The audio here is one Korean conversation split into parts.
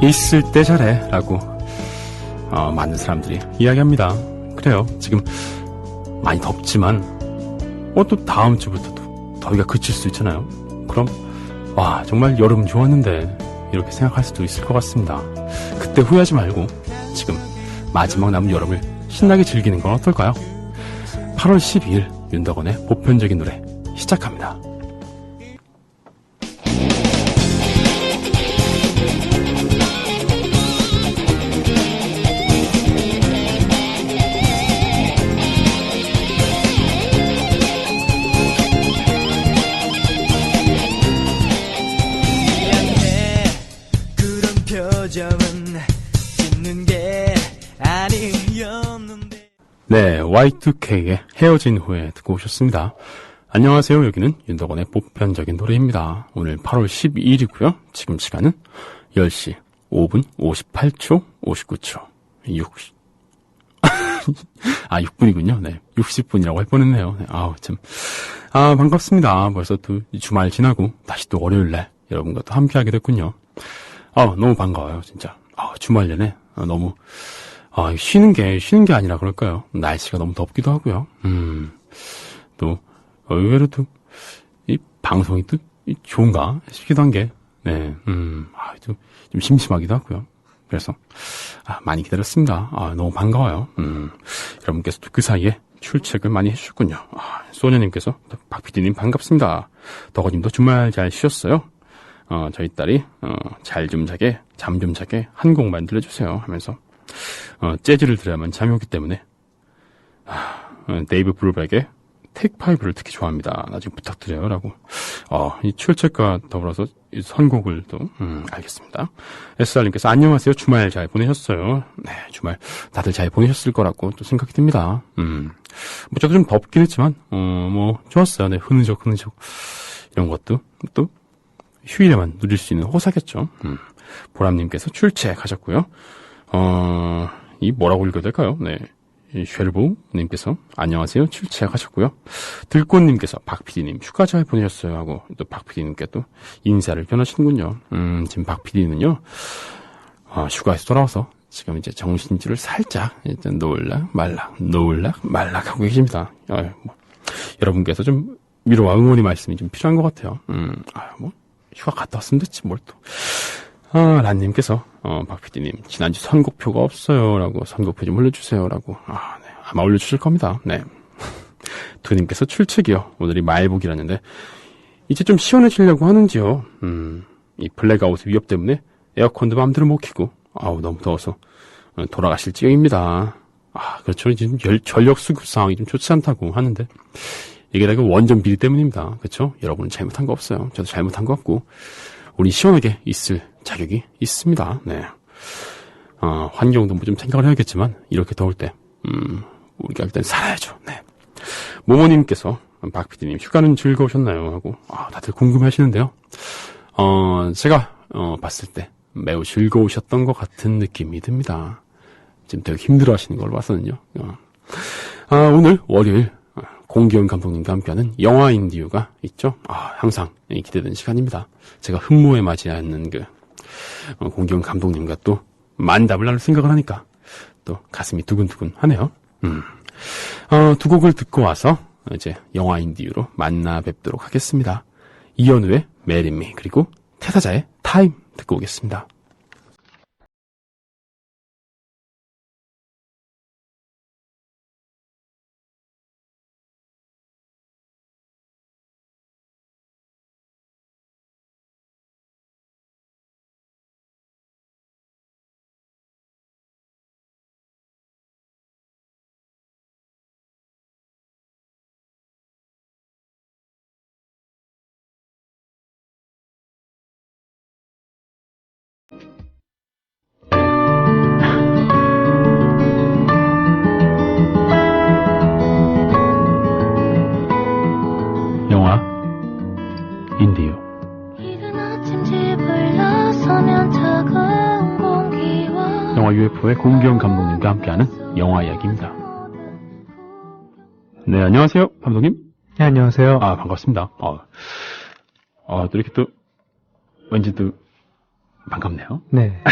있을 때 잘해 라고 많은 사람들이 이야기합니다. 그래요. 지금 많이 덥지만 또 다음 주부터도 더위가 그칠 수 있잖아요. 그럼 와 정말 여름 좋았는데 이렇게 생각할 수도 있을 것 같습니다. 그때 후회하지 말고 지금 마지막 남은 여름을 신나게 즐기는 건 어떨까요? 8월 12일 윤덕원의 보편적인 노래 시작합니다. 네, Y2K의 헤어진 후에 듣고 오셨습니다. 안녕하세요. 여기는 윤덕원의 보편적인 노래입니다. 오늘 8월 12일이고요. 지금 시간은 10시 5분 58초 59초 6분이군요. 네, 60분이라고 할 뻔했네요. 네, 반갑습니다. 벌써 또 주말 지나고 다시 또 월요일날 여러분과 또 함께하게 됐군요. 너무 반가워요, 진짜. 주말 내내 너무 쉬는 게 아니라 그럴까요? 날씨가 너무 덥기도 하고요. 또 의외로 또 이 방송이 또 좋은가 싶기도 한 게, 네, 좀 심심하기도 하고요. 그래서 많이 기다렸습니다. 너무 반가워요. 여러분께서 또 그 사이에 출첵을 많이 해주셨군요. 소녀님께서 박PD님 반갑습니다. 덕어님도 주말 잘 쉬었어요? 저희 딸이 잘 좀 자게, 잠 좀 자게 한 곡만 들려주세요 하면서 재즈를 들어야만 잠이 오기 때문에 데이브 브루백의 테이크 5를 특히 좋아합니다. 나중에 부탁드려요 라고 이 출첵과 더불어서 이 선곡을 또 알겠습니다. SR님께서 안녕하세요. 주말 잘 보내셨어요? 네, 주말 다들 잘 보내셨을 거라고 또 생각이 듭니다. 무척 좀 덥긴 했지만 좋았어요. 네, 흐느적 이런 것도 또 휴일에만 누릴 수 있는 호사겠죠. 보람님께서 출첵하셨고요. 이 뭐라고 읽어야 될까요? 네. 쉘보님께서 안녕하세요. 출첵하셨고요. 들꽃님께서 박PD님 휴가 잘 보내셨어요 하고 또 박PD님께 또 인사를 변하시는군요. 지금 박PD는요, 휴가에서 돌아와서 지금 이제 정신줄을 살짝 일단 놓을락 말락 하고 계십니다. 여러분께서 좀 위로와 응원의 말씀이 좀 필요한 것 같아요. 휴가 갔다 왔으면 됐지 뭘 또. 란님께서 박PD님 지난주 선곡표가 없어요 라고 선곡표 좀 올려주세요 라고 네, 아마 올려주실 겁니다. 네. 두님께서 출첵이요. 오늘이 말복이라는데 이제 좀 시원해지려고 하는지요. 이 블랙아웃의 위협 때문에 에어컨도 마음대로 못 켜고 너무 더워서 돌아가실 지경입니다. 그렇죠. 지금 전력 수급 상황이 좀 좋지 않다고 하는데 이게 다 그 원전 비리 때문입니다. 그렇죠. 여러분은 잘못한 거 없어요. 저도 잘못한 거 없고 우리 시원하게 있을 자격이 있습니다. 네. 환경도 뭐 좀 생각을 해야겠지만, 이렇게 더울 때, 우리가 일단 살아야죠. 네. 모모님께서, 박PD님, 휴가는 즐거우셨나요? 하고, 다들 궁금해 하시는데요. 제가, 봤을 때 매우 즐거우셨던 것 같은 느낌이 듭니다. 지금 되게 힘들어 하시는 걸 봤거든요. 오늘 월요일, 공기영 감독님과 함께하는 영화 인디유가 있죠. 항상 기대되는 시간입니다. 제가 흠모에 맞이하는 공기영 감독님과 또 만담을 나눌 생각을 하니까 또 가슴이 두근두근 하네요. 두 곡을 듣고 와서 이제 영화 인디유로 만나 뵙도록 하겠습니다. 이현우의 Marry Me 그리고 태사자의 타임 듣고 오겠습니다. 영화 인디유 영화 UFO의 공기영 감독님과 함께하는 영화 이야기입니다. 네, 안녕하세요, 감독님. 네, 안녕하세요. 반갑습니다. 또 이렇게 또 왠지 또 반갑네요. 네.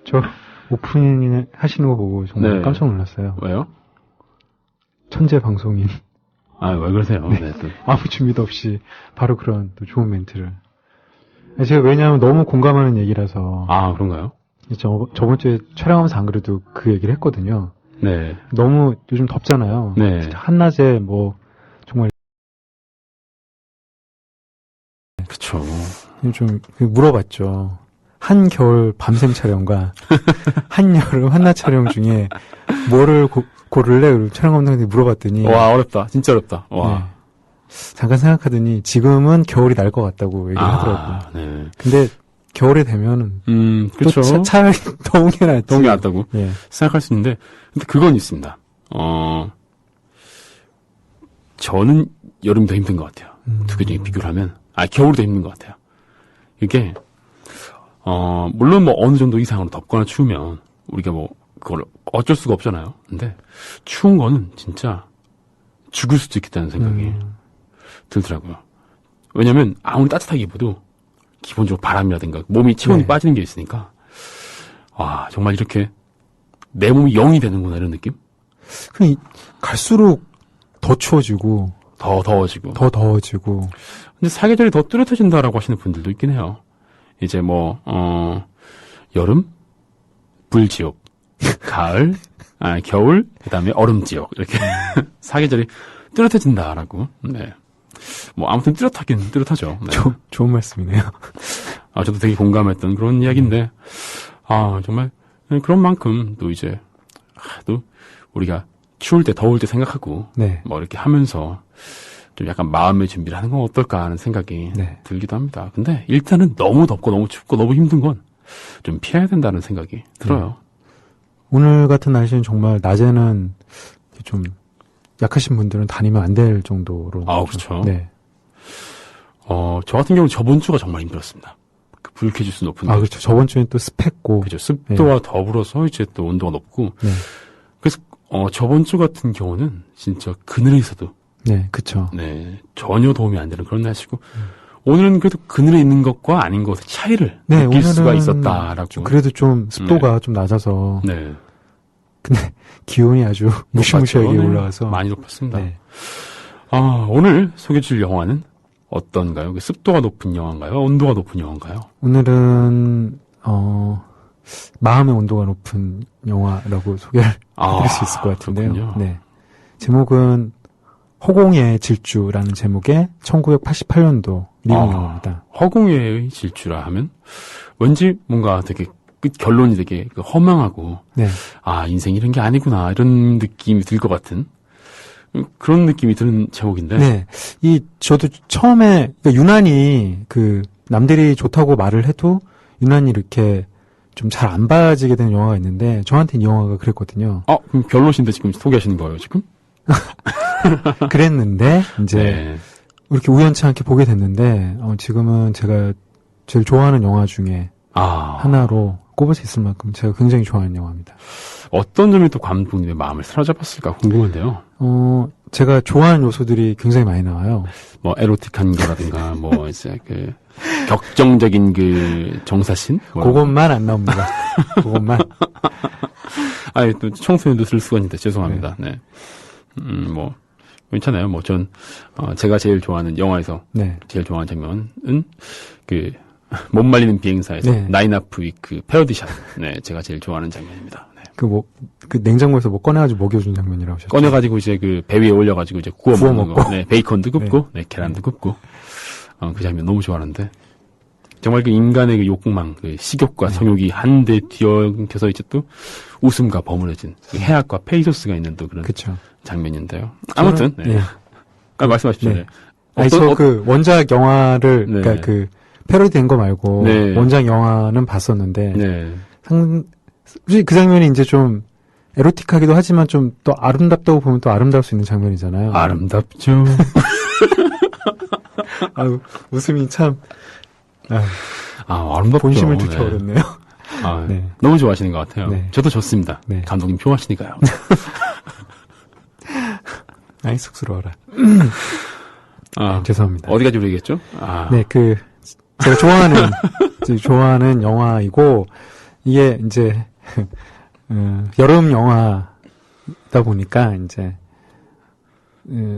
저 오프닝 하시는 거 보고 정말 네. 깜짝 놀랐어요. 왜요? 천재 방송인. 아, 왜 그러세요? 네. 네, 또. 아무 준비도 없이 바로 그런 또 좋은 멘트를. 제가 왜냐하면 너무 공감하는 얘기라서. 아, 그런가요? 저번 주에 촬영하면서 안 그래도 그 얘기를 했거든요. 네. 너무 요즘 덥잖아요. 네. 진짜 한낮에 뭐 정말 그쵸. 좀 물어봤죠. 한겨울 밤샘 촬영과 한여름 한낮 촬영 중에 뭐를 고를래? 그리고 촬영 감독한테 물어봤더니 와, 어렵다. 진짜 어렵다. 와. 네. 잠깐 생각하더니 지금은 겨울이 날 것 같다고 얘기를 하더라고요. 네. 근데 겨울이 되면은 그쵸. 또 차라리 더운 게 낫지. 더운 게 낫다고 예. 생각할 수 있는데, 근데 그건 있습니다. 저는 여름이 더 힘든 것 같아요. 두 개 중에 비교를 하면, 겨울이 더 힘든 것 같아요. 이게, 물론 뭐 어느 정도 이상으로 덥거나 추우면, 우리가 뭐, 그걸 어쩔 수가 없잖아요. 근데, 추운 거는 진짜 죽을 수도 있겠다는 생각이 들더라고요. 왜냐면, 아무리 따뜻하게 입어도, 기본적으로 바람이라든가, 몸이 체온이 네. 빠지는 게 있으니까, 와, 정말 이렇게, 내 몸이 0이 되는구나, 이런 느낌? 그냥 갈수록 더 추워지고 더 더워지고. 더 더워지고. 근데 사계절이 더 뚜렷해진다라고 하시는 분들도 있긴 해요. 이제 뭐, 여름, 불지옥, 가을, 겨울, 그 다음에 얼음지옥. 이렇게 사계절이 뚜렷해진다라고. 네. 뭐, 아무튼 뚜렷하긴 뚜렷하죠. 네. 좋은 말씀이네요. 저도 되게 공감했던 그런 이야기인데, 정말, 그런 만큼 또 이제, 또 우리가 추울 때, 더울 때 생각하고, 네. 뭐 이렇게 하면서 좀 약간 마음의 준비를 하는 건 어떨까 하는 생각이 네. 들기도 합니다. 근데 일단은 너무 덥고 너무 춥고 너무 힘든 건 좀 피해야 된다는 생각이 들어요. 오늘 같은 날씨는 정말 낮에는 좀 약하신 분들은 다니면 안 될 정도로. 그렇죠. 네. 저 같은 경우는 저번 주가 정말 힘들었습니다. 그 불쾌지수 높은. 그렇죠. 저번 주엔 또 습했고. 그죠. 습도와 더불어서 이제 또 온도가 높고. 네. 그래서, 저번 주 같은 경우는 진짜 그늘에 있어도. 네, 그쵸. 네. 전혀 도움이 안 되는 그런 날씨고. 오늘은 그래도 그늘에 있는 것과 아닌 것의 차이를 네, 느낄 수가 오늘은 있었다라고. 그래도 좀 습도가 좀 낮아서. 네. 근데 기온이 아주 무시무시하게 높았죠. 네. 올라와서. 많이 높았습니다. 네. 오늘 소개해줄 영화는 어떤가요? 습도가 높은 영화인가요? 온도가 높은 영화인가요? 오늘은, 마음의 온도가 높은 영화라고 소개를 해드릴 수 있을 것 같은데요. 그렇군요. 네. 제목은 허공의 질주라는 제목의 1988년도 미국 영화입니다. 허공의 질주라 하면 왠지 뭔가 되게 끝 결론이 되게 허망하고 네. 인생 이런 게 아니구나 이런 느낌이 들 것 같은 그런 느낌이 드는 제목인데. 네. 저도 처음에, 그러니까 유난히 남들이 좋다고 말을 해도 유난히 이렇게 좀 잘 안 봐지게 되는 영화가 있는데 저한테는 이 영화가 그랬거든요. 그럼 별로신데 지금 소개하시는 거예요, 지금? 그랬는데, 이제, 네. 이렇게 우연치 않게 보게 됐는데, 지금은 제가 제일 좋아하는 영화 중에 하나로 꼽을 수 있을 만큼 제가 굉장히 좋아하는 영화입니다. 어떤 점이 또 감독님의 마음을 사로잡았을까 궁금한데요. 제가 좋아하는 요소들이 굉장히 많이 나와요. 뭐 에로틱한 거라든가 뭐 이제 격정적인 정사신 그것만 안 나옵니다. 그것만. 또 청소년도 쓸 수가 있는데 죄송합니다. 네. 뭐 괜찮아요. 뭐 전 제가 제일 좋아하는 영화에서 네. 제일 좋아하는 장면은 못 말리는 비행사에서 네. 나인아프 위크 패러디샷. 네, 제가 제일 좋아하는 장면입니다. 네. 냉장고에서 꺼내가지고 먹여준 장면이라고 하셨죠. 꺼내가지고 이제 배 위에 올려가지고 이제 구워 먹는 거. 네, 베이컨도 굽고, 네, 계란도 굽고. 그 장면 너무 좋아하는데. 정말 인간의 욕망, 식욕과 성욕이 한데 뒤엉켜서 이제 또 웃음과 버무려진 해악과 페이소스가 있는 또 그런 그쵸. 장면인데요. 아무튼, 네. 말씀하십시오. 네. 네. 원작 영화를, 네. 그러니까 패러디 된 거 말고, 네. 원작 영화는 봤었는데, 네. 솔직히 그 장면이 이제 좀 에로틱하기도 하지만 좀 또 아름답다고 보면 또 아름다울 수 있는 장면이잖아요. 아름답죠. 웃음이 참, 아름답죠. 본심을 듣기 어렵네요. 네. 너무 좋아하시는 것 같아요. 네. 저도 좋습니다. 네. 감독님 좋아하시니까요. 아이, 쑥스러워라. 죄송합니다. 어디까지 얘기했죠? 네, 제가 좋아하는 이제 좋아하는 영화이고, 이게 이제, 여름 영화다 보니까, 이제,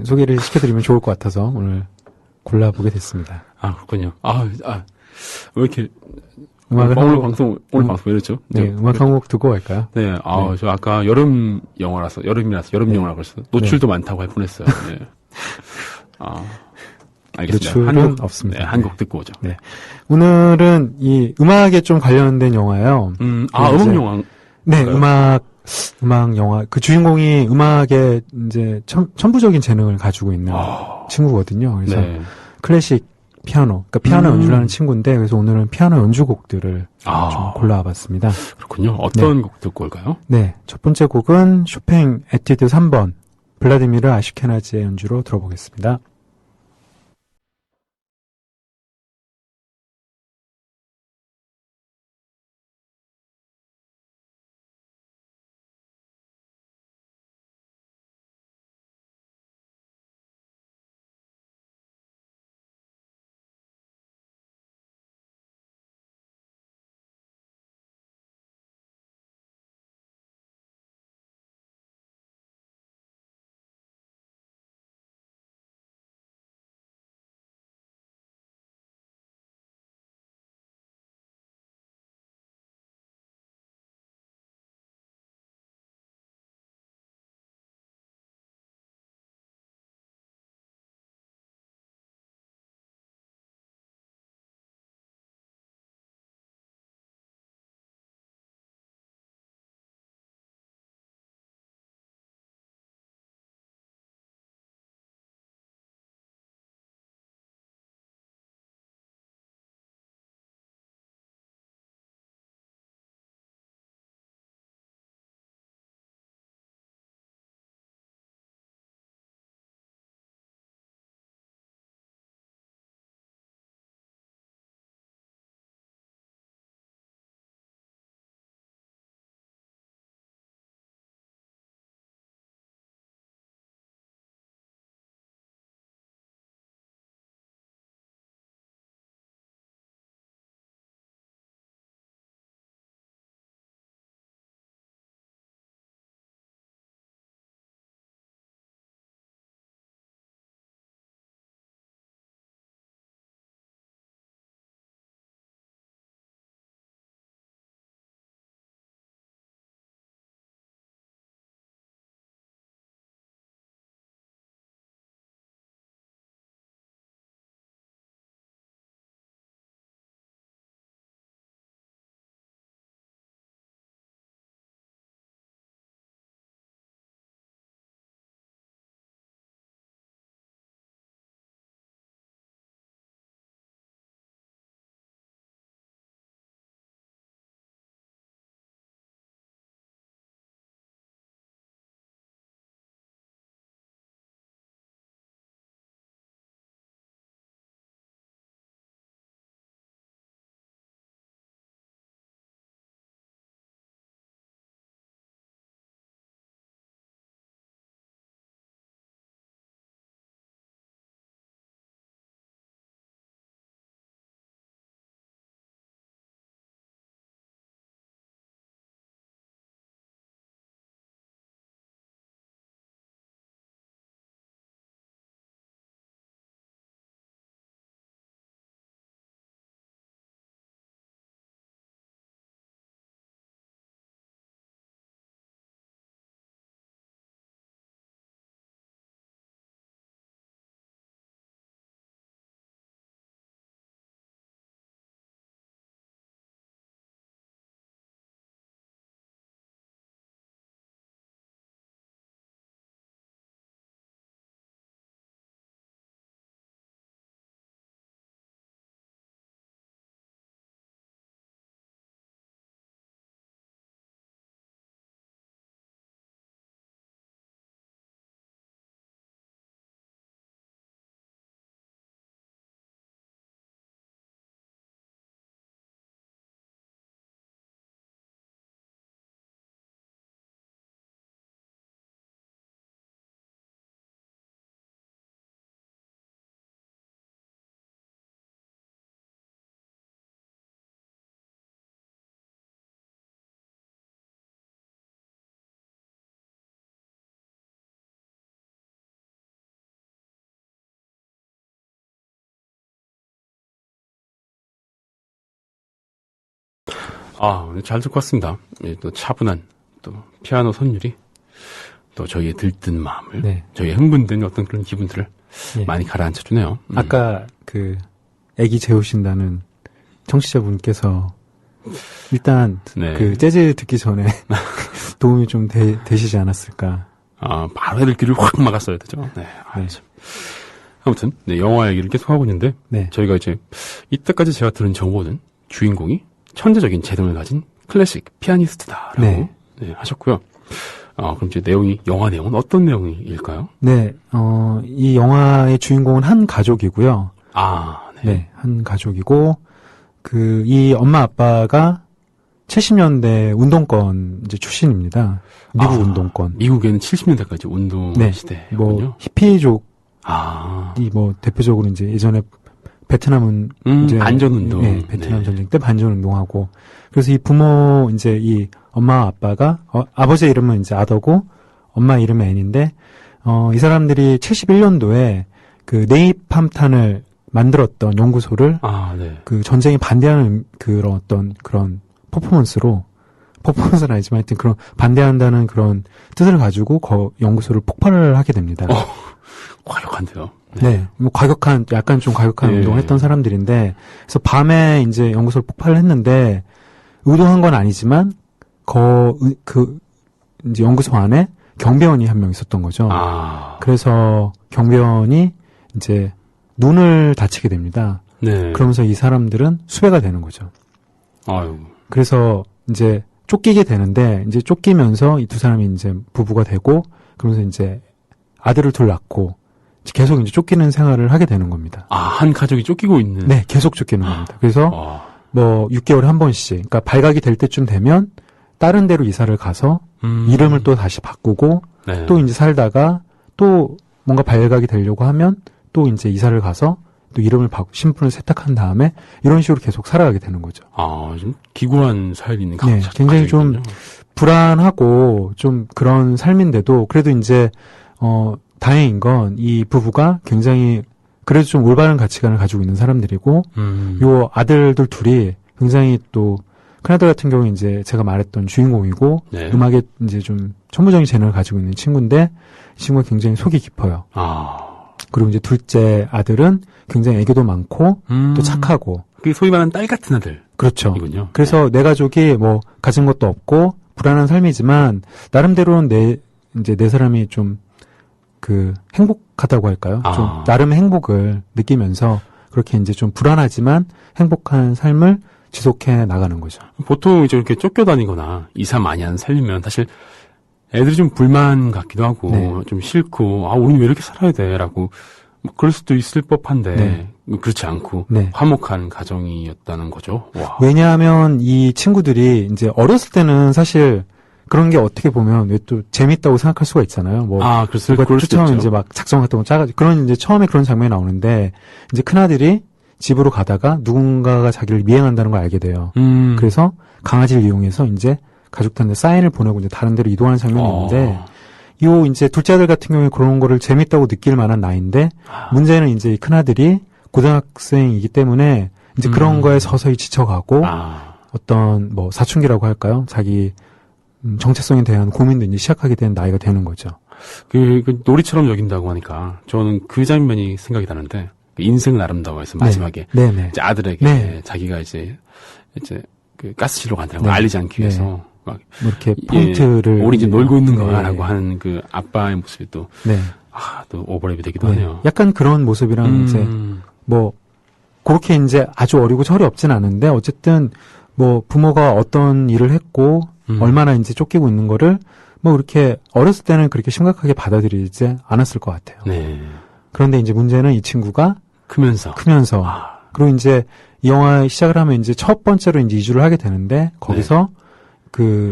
소개를 시켜드리면 좋을 것 같아서 오늘 골라보게 됐습니다. 아, 그렇군요. 왜 이렇게, 음악을 오늘 방송 왜 이렇죠? 네, 음악 한 곡 듣고 갈까요? 네, 네. 저 아까 여름이라서, 여름 네. 영화라고 했어요. 노출도 많다고 할 뻔했어요. 네. 알겠습니다. 노출은 없습니다. 네, 한 곡 듣고 오죠. 네. 오늘은 이 음악에 좀 관련된 영화예요. 음악 영화. 네, 음악 영화. 그 주인공이 음악에 이제 천부적인 재능을 가지고 있는 친구거든요. 그래서 네. 클래식 피아노, 그러니까 피아노 연주를 하는 친구인데, 그래서 오늘은 피아노 연주곡들을 좀 골라와봤습니다. 그렇군요. 어떤 곡 듣고 올까요? 네, 첫 번째 곡은 쇼팽 에뛰드 3번, 블라디미르 아시케나지의 연주로 들어보겠습니다. 오늘 잘 듣고 왔습니다. 또 차분한 또 피아노 선율이 또 저희의 들뜬 마음을, 네. 저희의 흥분된 어떤 그런 기분들을 예. 많이 가라앉혀주네요. 아까 애기 재우신다는 청취자분께서 일단 네. 재즈 듣기 전에 도움이 좀 되시지 않았을까. 바로 애들 귀를 확 막았어야 되죠. 네. 네. 참. 아무튼, 네, 영화 얘기를 계속 하고 있는데, 네. 저희가 이제, 이때까지 제가 들은 정보는 주인공이 천재적인 재능을 가진 클래식 피아니스트다라고 네. 네, 하셨고요. 그럼 이제 영화 내용은 어떤 내용일까요? 네, 이 영화의 주인공은 한 가족이고요. 네. 네, 한 가족이고, 이 엄마 아빠가 70년대 운동권 이제 출신입니다. 미국 운동권. 미국에는 70년대까지 운동 네. 시대군요. 히피족이 대표적으로 이제 예전에 베트남은 이제 반전운동. 네, 베트남 전쟁 때 반전운동하고. 그래서 이 부모 이제 이 엄마 아빠가 아버지 이름은 이제 아더고 엄마 이름은 앤인데 이 사람들이 71년도에 네이팜탄을 만들었던 연구소를 네. 전쟁에 반대하는 그런 퍼포먼스는 아니지만 하여튼 그런 반대한다는 그런 뜻을 가지고 연구소를 폭발을 하게 됩니다. 과격한데요. 네. 약간 좀 과격한 네. 운동을 했던 사람들인데, 그래서 밤에 이제 연구소를 폭발을 했는데, 의도한 건 아니지만, 이제 연구소 안에 경비원이 한 명 있었던 거죠. 그래서 경비원이 이제 눈을 다치게 됩니다. 네. 그러면서 이 사람들은 수배가 되는 거죠. 아유. 그래서 이제 쫓기게 되는데, 이제 쫓기면서 이 두 사람이 이제 부부가 되고, 그러면서 이제 아들을 둘 낳고, 계속 이제 쫓기는 생활을 하게 되는 겁니다. 한 가족이 쫓기고 있는? 네, 계속 쫓기는 겁니다. 그래서, 6개월에 한 번씩, 그러니까 발각이 될 때쯤 되면, 다른 데로 이사를 가서, 이름을 또 다시 바꾸고, 네. 또 이제 살다가, 또 뭔가 발각이 되려고 하면, 또 이제 이사를 가서, 또 이름을 신분을 세탁한 다음에, 이런 식으로 계속 살아가게 되는 거죠. 좀 기구한 삶이 있는 네, 굉장히 좀 불안하고, 좀 그런 삶인데도, 그래도 이제, 다행인 건 이 부부가 굉장히 그래도 좀 올바른 가치관을 가지고 있는 사람들이고 요 아들들 둘이 굉장히 또 큰아들 같은 경우는 이제 제가 말했던 주인공이고 네. 음악에 이제 좀 천부적인 재능을 가지고 있는 친구인데 이 친구가 굉장히 속이 깊어요. 그리고 이제 둘째 아들은 굉장히 애교도 많고 또 착하고 그 소위 말하는 딸 같은 아들. 그렇죠. 이군요. 그래서 내 가족이 뭐 가진 것도 없고 불안한 삶이지만 나름대로는 내 사람이 좀 행복하다고 할까요? 좀 나름 행복을 느끼면서 그렇게 이제 좀 불안하지만 행복한 삶을 지속해 나가는 거죠. 보통 이제 이렇게 쫓겨다니거나 이사 많이 하는 삶이면 사실 애들이 좀 불만 같기도 하고 네. 좀 싫고 우리는 왜 이렇게 살아야 돼라고 그럴 수도 있을 법한데 네. 그렇지 않고 네. 화목한 가정이었다는 거죠. 와. 왜냐하면 이 친구들이 이제 어렸을 때는 사실 그런 게 어떻게 보면 왜 또 재밌다고 생각할 수가 있잖아요. 글쎄요. 누가 쫓아오면 이제 막 작성 같은 거 짜가지고 그런 이제 처음에 그런 장면이 나오는데 이제 큰아들이 집으로 가다가 누군가가 자기를 미행한다는 걸 알게 돼요. 그래서 강아지를 이용해서 이제 가족들한테 사인을 보내고 이제 다른 데로 이동하는 장면이 있는데 이제 둘째 아들 같은 경우에 그런 거를 재밌다고 느낄 만한 나이인데 문제는 이제 이 큰아들이 고등학생이기 때문에 이제 그런 거에 서서히 지쳐가고 어떤 사춘기라고 할까요? 자기 정체성에 대한 고민도 이제 시작하게 되는 나이가 되는 거죠. 그 놀이처럼 여긴다고 하니까 저는 그 장면이 생각이 나는데 인생은 아름다워해서 마지막에 네. 이제 아들에게 네. 자기가 이제 그 가스실로 간다는 걸 알리지 않기 위해서 막 이렇게 포인트를 우리 이제 놀고 있는 거야라고 하는 그 아빠의 모습이 또 또 오버랩이 되기도 하네요. 약간 그런 모습이랑 이제 그렇게 이제 아주 어리고 철이 없진 않은데 어쨌든 부모가 어떤 일을 했고 얼마나 이제 쫓기고 있는 거를 이렇게 어렸을 때는 그렇게 심각하게 받아들이지 않았을 것 같아요. 네. 그런데 이제 문제는 이 친구가 크면서 그리고 이제 이 영화 시작을 하면 이제 첫 번째로 이제 이주를 하게 되는데 거기서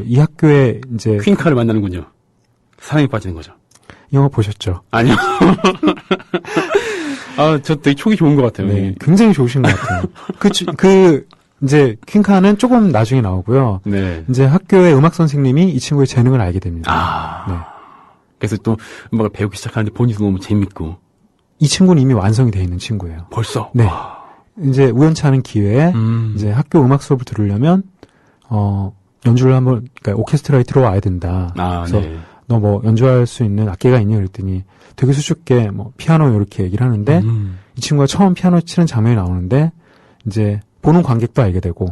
이 학교에 이제 퀸카를 만나는군요. 사랑에 빠지는 거죠. 이 영화 보셨죠? 아니요. 저 되게 촉이 좋은 것 같아요. 네, 굉장히 좋으신 것 같아요. 이제 퀸카는 조금 나중에 나오고요. 네. 이제 학교의 음악 선생님이 이 친구의 재능을 알게 됩니다. 네. 그래서 또 음악을 배우기 시작하는데 본인도 너무 재밌고. 이 친구는 이미 완성이 돼 있는 친구예요. 벌써? 네. 이제 우연치 않은 기회에 이제 학교 음악 수업을 들으려면 연주를 한번, 그러니까 오케스트라에 들어와야 된다. 그래서 네. 너 뭐 연주할 수 있는 악기가 있니? 그랬더니 되게 수줍게 뭐 피아노 이렇게 얘기를 하는데 이 친구가 처음 피아노 치는 장면이 나오는데 이제 보는 관객도 알게 되고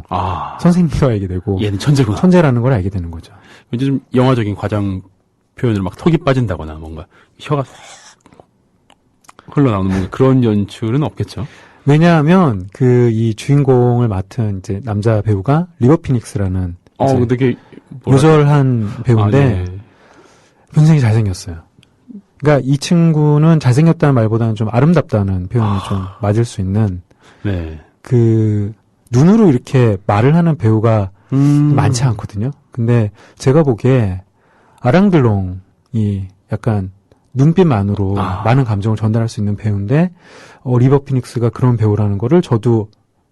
선생님도 알게 되고 얘는 천재구나. 천재라는 걸 알게 되는 거죠. 왠지 좀 영화적인 과장 표현으로 막 턱이 빠진다거나 뭔가 혀가 흘러나오는 뭔가 그런 연출은 없겠죠. 왜냐하면 이 주인공을 맡은 이제 남자 배우가 리버 피닉스라는 되게 요절한 배우인데 네. 굉장히 잘생겼어요. 그러니까 이 친구는 잘생겼다는 말보다는 좀 아름답다는 표현이 좀 맞을 수 있는 네. 눈으로 이렇게 말을 하는 배우가 많지 않거든요. 근데 제가 보기에 아랑들롱이 약간 눈빛만으로 많은 감정을 전달할 수 있는 배우인데 리버 피닉스가 그런 배우라는 거를 저도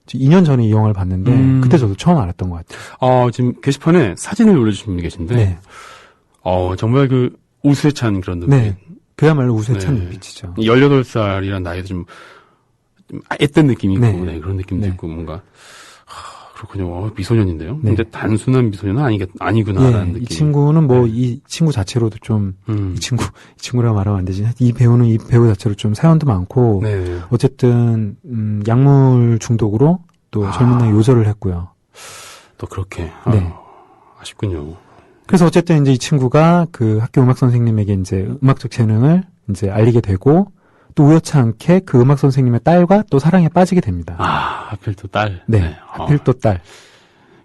2년 전에 이 영화를 봤는데 그때 저도 처음 알았던 것 같아요. 지금 게시판에 사진을 올려주신 분이 계신데 네. 정말 우수에 찬 그런 눈빛. 네. 그야말로 우수에 찬 눈빛이죠. 18살이란 나이도 좀 앳된 느낌이 있고 네. 그런 느낌도 있고 뭔가 그렇군요. 미소년인데요. 네. 근데 단순한 미소년은 아니구나라는 느낌. 이 친구는 이 친구 자체로도 좀 이 친구라고 말하면 안 되지. 이 배우는 이 배우 자체로 좀 사연도 많고 네. 어쨌든 약물 중독으로 또 젊은 나이 요절을 했고요. 또 그렇게 네. 아쉽군요. 그래서 어쨌든 이제 이 친구가 학교 음악 선생님에게 이제 음악적 재능을 이제 알리게 되고 또 우연치 않게 그 음악 선생님의 딸과 또 사랑에 빠지게 됩니다. 하필 또 딸. 네. 하필 또 딸.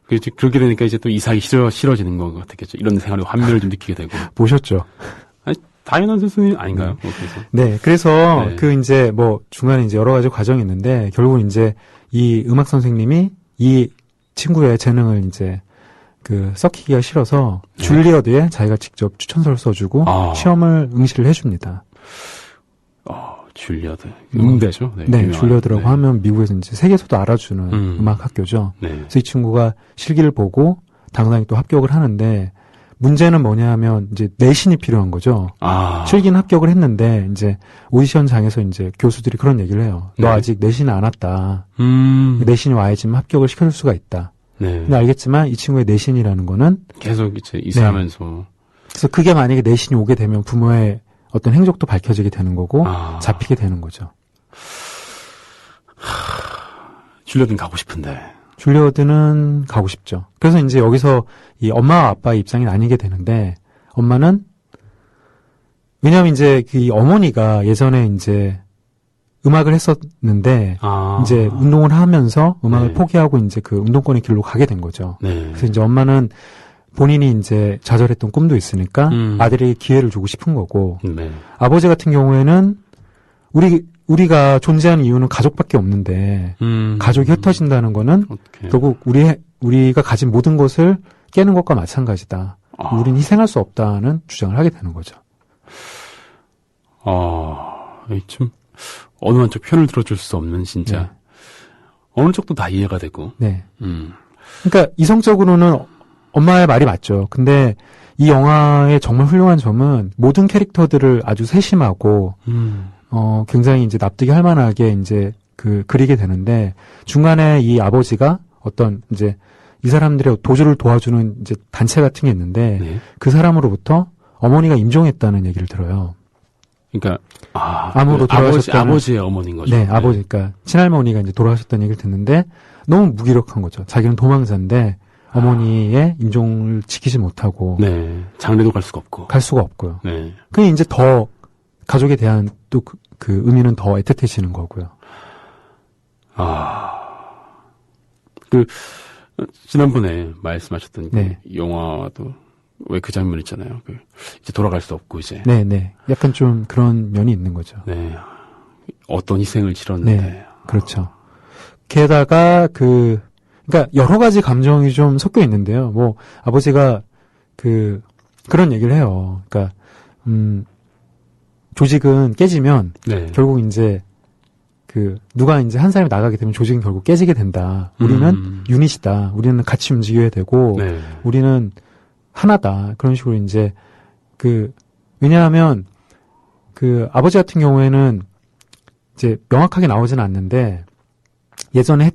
그렇게 되니까 이제 또 이삭이 싫어지는 것 같았겠죠. 이런 생활에 환멸을 좀 느끼게 되고. 보셨죠? 당연한 선생님 아닌가요? 그래서. 네. 그래서 이제 중간에 이제 여러 가지 과정이 있는데 결국 이제 이 음악 선생님이 이 친구의 재능을 이제 썩히기가 싫어서 줄리어드에 자기가 직접 추천서를 써주고 시험을 응시를 해줍니다. 줄리어드. 음대죠? 네, 줄리어드라고 하면 미국에서 이제 세계에서도 알아주는 음악 학교죠. 네. 그래서 이 친구가 실기를 보고 당당히 또 합격을 하는데 문제는 뭐냐 하면 이제 내신이 필요한 거죠. 실기는 합격을 했는데 이제 오디션장에서 이제 교수들이 그런 얘기를 해요. 너 아직 내신이 안 왔다. 내신이 와야지만 합격을 시켜줄 수가 있다. 네. 근데 알겠지만 이 친구의 내신이라는 거는 계속 이제 이사하면서 그래서 그게 만약에 내신이 오게 되면 부모의 어떤 행적도 밝혀지게 되는 거고 잡히게 되는 거죠. 줄리어드는 가고 싶은데. 줄리어드는 가고 싶죠. 그래서 이제 여기서 이 엄마와 아빠의 입장이 나뉘게 되는데 엄마는 왜냐하면 이제 이 어머니가 예전에 이제 음악을 했었는데 이제 운동을 하면서 음악을 포기하고 이제 운동권의 길로 가게 된 거죠. 네. 그래서 이제 엄마는 본인이 이제 좌절했던 꿈도 있으니까 아들에게 기회를 주고 싶은 거고 아버지 같은 경우에는 우리가 존재하는 이유는 가족밖에 없는데 가족이 흩어진다는 거는 결국 우리가 가진 모든 것을 깨는 것과 마찬가지다. 우린 희생할 수 없다는 주장을 하게 되는 거죠. 좀 어느 한쪽 편을 들어줄 수 없는 진짜 어느 쪽도 다 이해가 되고. 네. 그러니까 이성적으로는 엄마의 말이 맞죠. 근데 이 영화의 정말 훌륭한 점은 모든 캐릭터들을 아주 세심하고 굉장히 이제 납득이 할 만하게 이제 그리게 되는데 중간에 이 아버지가 어떤 이제 이 사람들의 도주를 도와주는 이제 단체 같은 게 있는데 그 사람으로부터 어머니가 임종했다는 얘기를 들어요. 그러니까 암으로 돌아가셨다는 아버지의 어머니인 거죠. 네, 아버지, 그러니까 친할머니가 이제 돌아가셨다는 얘기를 듣는데 너무 무기력한 거죠. 자기는 도망자인데 어머니의 임종을 지키지 못하고 장례도 갈 수가 없고 갈 수가 없고요. 네. 그게 이제 더 가족에 대한 또 그 의미는 더 애틋해지는 거고요. 지난번에 말씀하셨던 영화도 왜 그 장면 있잖아요. 이제 돌아갈 수 없고 이제. 네. 약간 좀 그런 면이 있는 거죠. 네. 어떤 희생을 치렀는데. 네. 그렇죠. 게다가 그러니까 여러 가지 감정이 좀 섞여 있는데요. 아버지가 그런 얘기를 해요. 그러니까 조직은 깨지면 결국 이제 누가 이제 한 사람이 나가게 되면 조직은 결국 깨지게 된다. 우리는 유닛이다. 우리는 같이 움직여야 되고 우리는 하나다. 그런 식으로 이제 왜냐하면 아버지 같은 경우에는 이제 명확하게 나오지는 않는데 예전에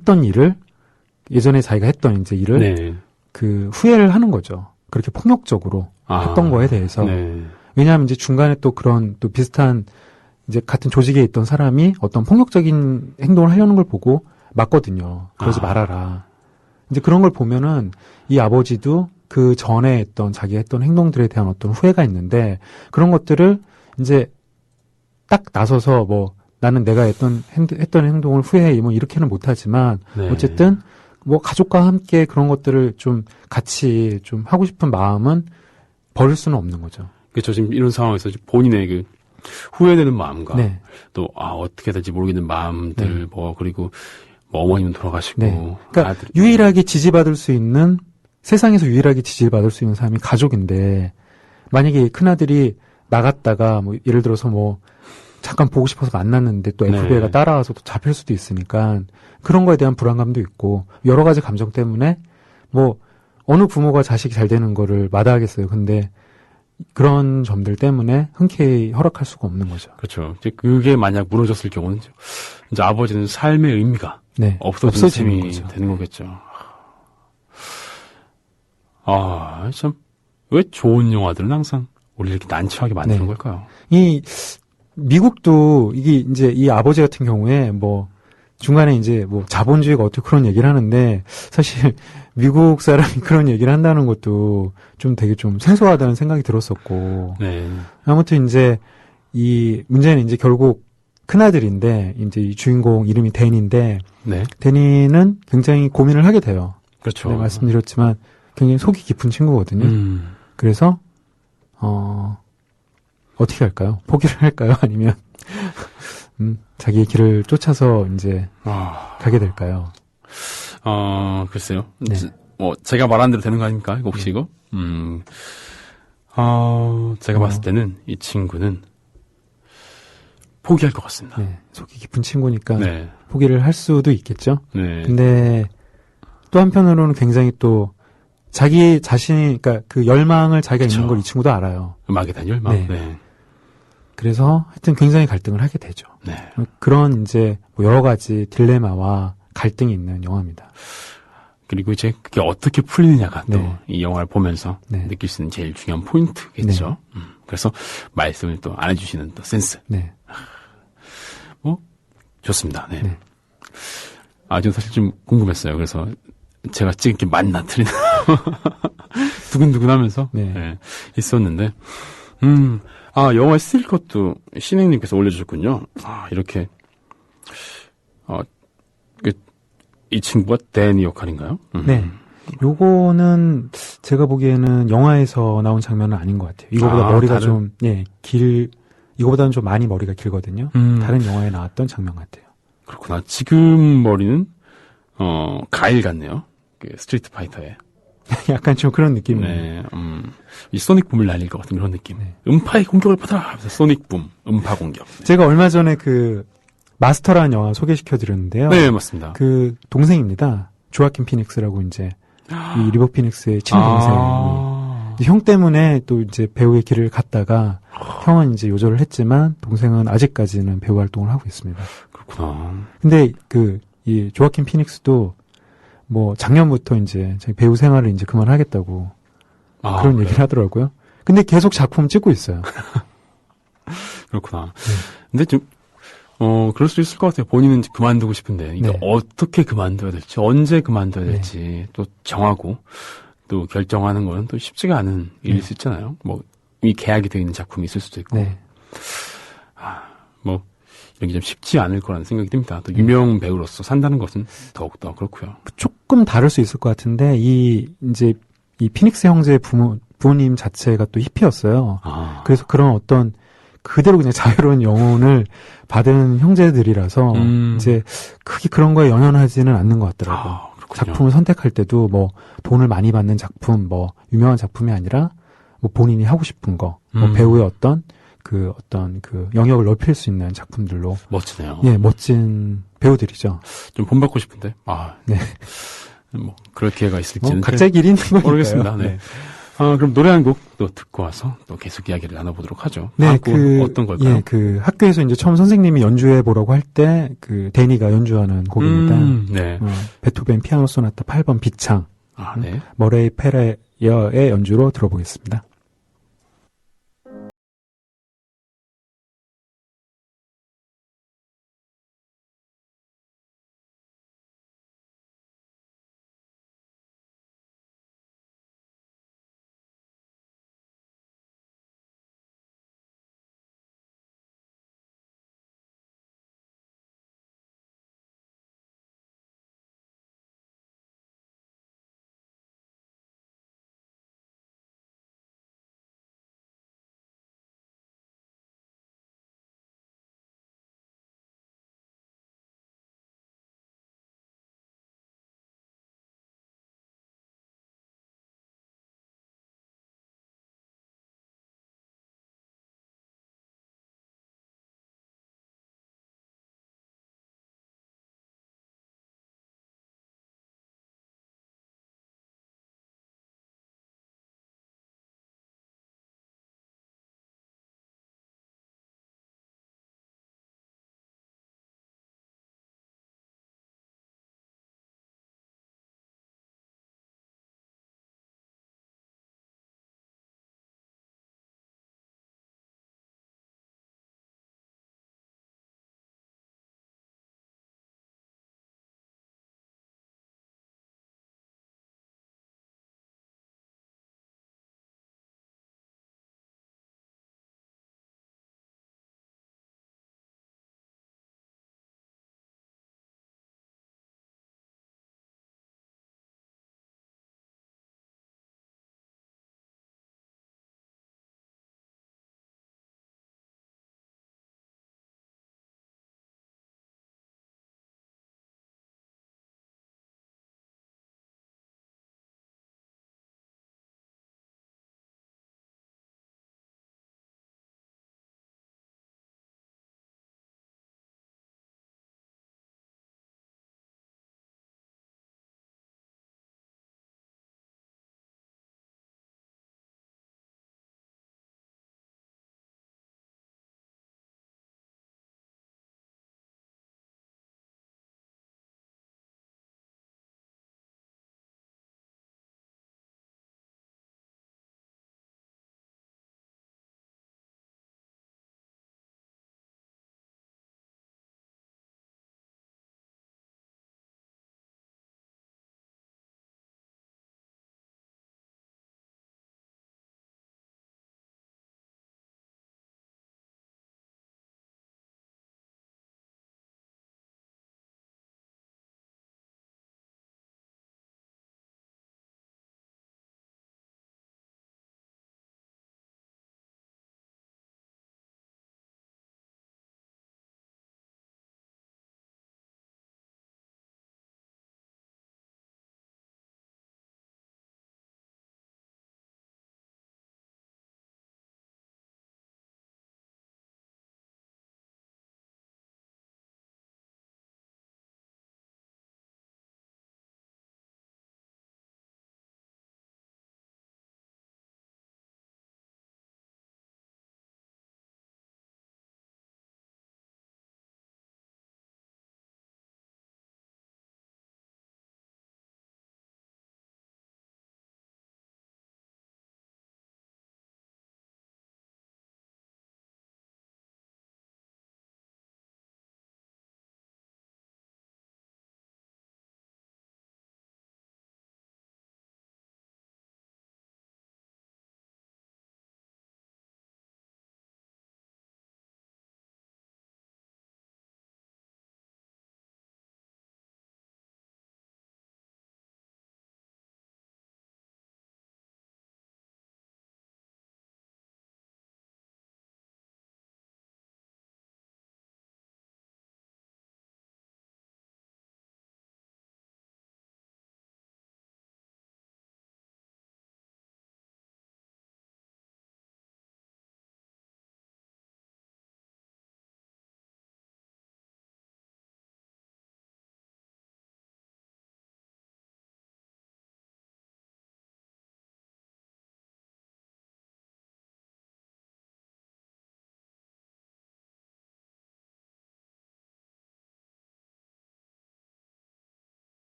자기가 했던 이제 일을 그 후회를 하는 거죠. 그렇게 폭력적으로 했던 거에 대해서. 네. 왜냐하면 이제 중간에 또 그런 또 비슷한 이제 같은 조직에 있던 사람이 어떤 폭력적인 행동을 하려는 걸 보고 맞거든요. 그러지 말아라. 이제 그런 걸 보면은 이 아버지도 그 전에 했던 자기 했던 행동들에 대한 어떤 후회가 있는데 그런 것들을 이제 딱 나서서 뭐 나는 내가 했던 행동을 후회해 뭐 이렇게는 못하지만 네. 어쨌든 뭐 가족과 함께 그런 것들을 좀 같이 좀 하고 싶은 마음은 버릴 수는 없는 거죠. 그렇죠. 지금 이런 상황에서 본인의 그 후회되는 마음과 네. 또 어떻게 될지 모르겠는 마음들 네. 뭐 그리고 뭐 어머님은 돌아가시고 네. 그러니까 유일하게 지지받을 수 있는 세상에서 유일하게 지지받을 수 있는 사람이 가족인데 만약에 큰아들이 나갔다가 뭐 예를 들어서 뭐 잠깐 보고 싶어서 만났는데 또 FBI가 네. 따라와서 또 잡힐 수도 있으니까 그런 거에 대한 불안감도 있고 여러 가지 감정 때문에 뭐 어느 부모가 자식이 잘 되는 거를 마다하겠어요. 근데 그런 점들 때문에 흔쾌히 허락할 수가 없는 거죠. 그렇죠. 이제 그게 만약 무너졌을 경우는 이제 아버지는 삶의 의미가 네. 없어지는 셈이 거죠. 되는 거겠죠. 참 왜 좋은 영화들은 항상 우리를 이렇게 난처하게 만드는 네. 걸까요? 이 미국도 이게 이제 이 아버지 같은 경우에 뭐 중간에 이제 뭐 자본주의가 어떻게 그런 얘기를 하는데 사실 미국 사람이 그런 얘기를 한다는 것도 좀 되게 좀 생소하다는 생각이 들었었고 네. 아무튼 이제 이 문제는 이제 결국 큰아들인데 이제 이 주인공 이름이 데니인데 네. 데니는 굉장히 고민을 하게 돼요. 그렇죠. 네, 말씀드렸지만 굉장히 속이 깊은 친구거든요. 그래서 어떻게 할까요? 포기를 할까요? 아니면 자기의 길을 쫓아서 이제 가게 될까요? 글쎄요. 네. 뭐 제가 말한 대로 되는 거 아닙니까? 이거 혹시 이거? 제가 봤을 때는 이 친구는 포기할 것 같습니다. 네, 속이 깊은 친구니까 네. 포기를 할 수도 있겠죠. 네. 근데 또 한편으로는 굉장히 또 자기 자신이 그러니까 그 열망을 자기가 그쵸. 있는 걸 이 친구도 알아요. 음악에 대한 열망. 네. 네. 그래서 하여튼 굉장히 갈등을 하게 되죠. 네. 그런 이제 뭐 여러 가지 딜레마와 갈등이 있는 영화입니다. 그리고 이제 그게 어떻게 풀리느냐가 또 네. 이 영화를 보면서 네. 느낄 수 있는 제일 중요한 포인트겠죠. 그래서 말씀을 또 안 해주시는 또 센스. 네. 좋습니다. 네. 네. 저 사실 좀 궁금했어요. 그래서 제가 찍은 게 맞나 틀리나 두근두근 하면서 네. 있었는데 영화에 쓰일 것도 신행님께서 올려주셨군요. 이렇게 이 친구가 데니 역할인가요? 네. 요거는 제가 보기에는 영화에서 나온 장면은 아닌 것 같아요. 이거보다 머리가 다른? 이거보다는 좀 많이 머리가 길거든요. 다른 영화에 나왔던 장면 같아요. 그렇구나. 지금 머리는 가일 같네요. 그 스트리트 파이터에. 약간 좀 그런 느낌이에요. 네. 이 소닉 붐을 날릴 것 같은 그런 느낌. 네. 음파의 공격을 받아라. 하면서 소닉 붐, 음파 공격. 네. 제가 얼마 전에 그 마스터라는 영화 소개시켜 드렸는데요. 네, 맞습니다. 그 동생입니다. 조아킨 피닉스라고 이제 이 리버 피닉스의 친동생. 형 때문에 또 이제 배우의 길을 갔다가 형은 이제 요절을 했지만 동생은 아직까지는 배우 활동을 하고 있습니다. 그렇구나. 근데 이 조아킨 피닉스도 뭐 작년부터 이제 자기 배우 생활을 이제 그만하겠다고 그런 얘기를 하더라고요. 근데 계속 작품 찍고 있어요. 그렇구나. 근데 좀 그럴 수 있을 것 같아요. 본인은 그만두고 싶은데 이게 네. 어떻게 그만둬야 될지, 언제 그만둬야 될지 또 정하고 또 결정하는 거는 또 쉽지가 않은 일일 수 있잖아요. 뭐 이미 계약이 되어 있는 작품이 있을 수도 있고. 네. 뭐 이런 게 좀 쉽지 않을 거라는 생각이 듭니다. 또 유명 배우로서 산다는 것은 더욱더 그렇고요. 조금 다를 수 있을 것 같은데 이제 이 피닉스 형제의 부모님 자체가 또 히피였어요. 그래서 그런 어떤 그대로 그냥 자유로운 영혼을 받은 형제들이라서 이제 크게 그런 거에 연연하지는 않는 것 같더라고요. 작품을 선택할 때도 뭐 돈을 많이 받는 작품, 뭐 유명한 작품이 아니라 뭐 본인이 하고 싶은 거, 뭐 배우의 어떤 그 영역을 넓힐 수 있는 작품들로. 멋지네요. 예, 멋진 배우들이죠. 좀 본받고 싶은데. 네. 뭐 그럴 기회가 있을지는 각자의 길이 있는 거니까요. 모르겠습니다. 네. 그럼 노래 한 곡 또 듣고 와서 또 계속 이야기를 나눠보도록 하죠. 네, 어떤 걸까요? 예, 학교에서 이제 처음 선생님이 연주해 보라고 할 때 데니가 연주하는 곡입니다. 네. 베토벤 피아노 소나타 8번 비창. 네. 머레이 페레어의 연주로 들어보겠습니다.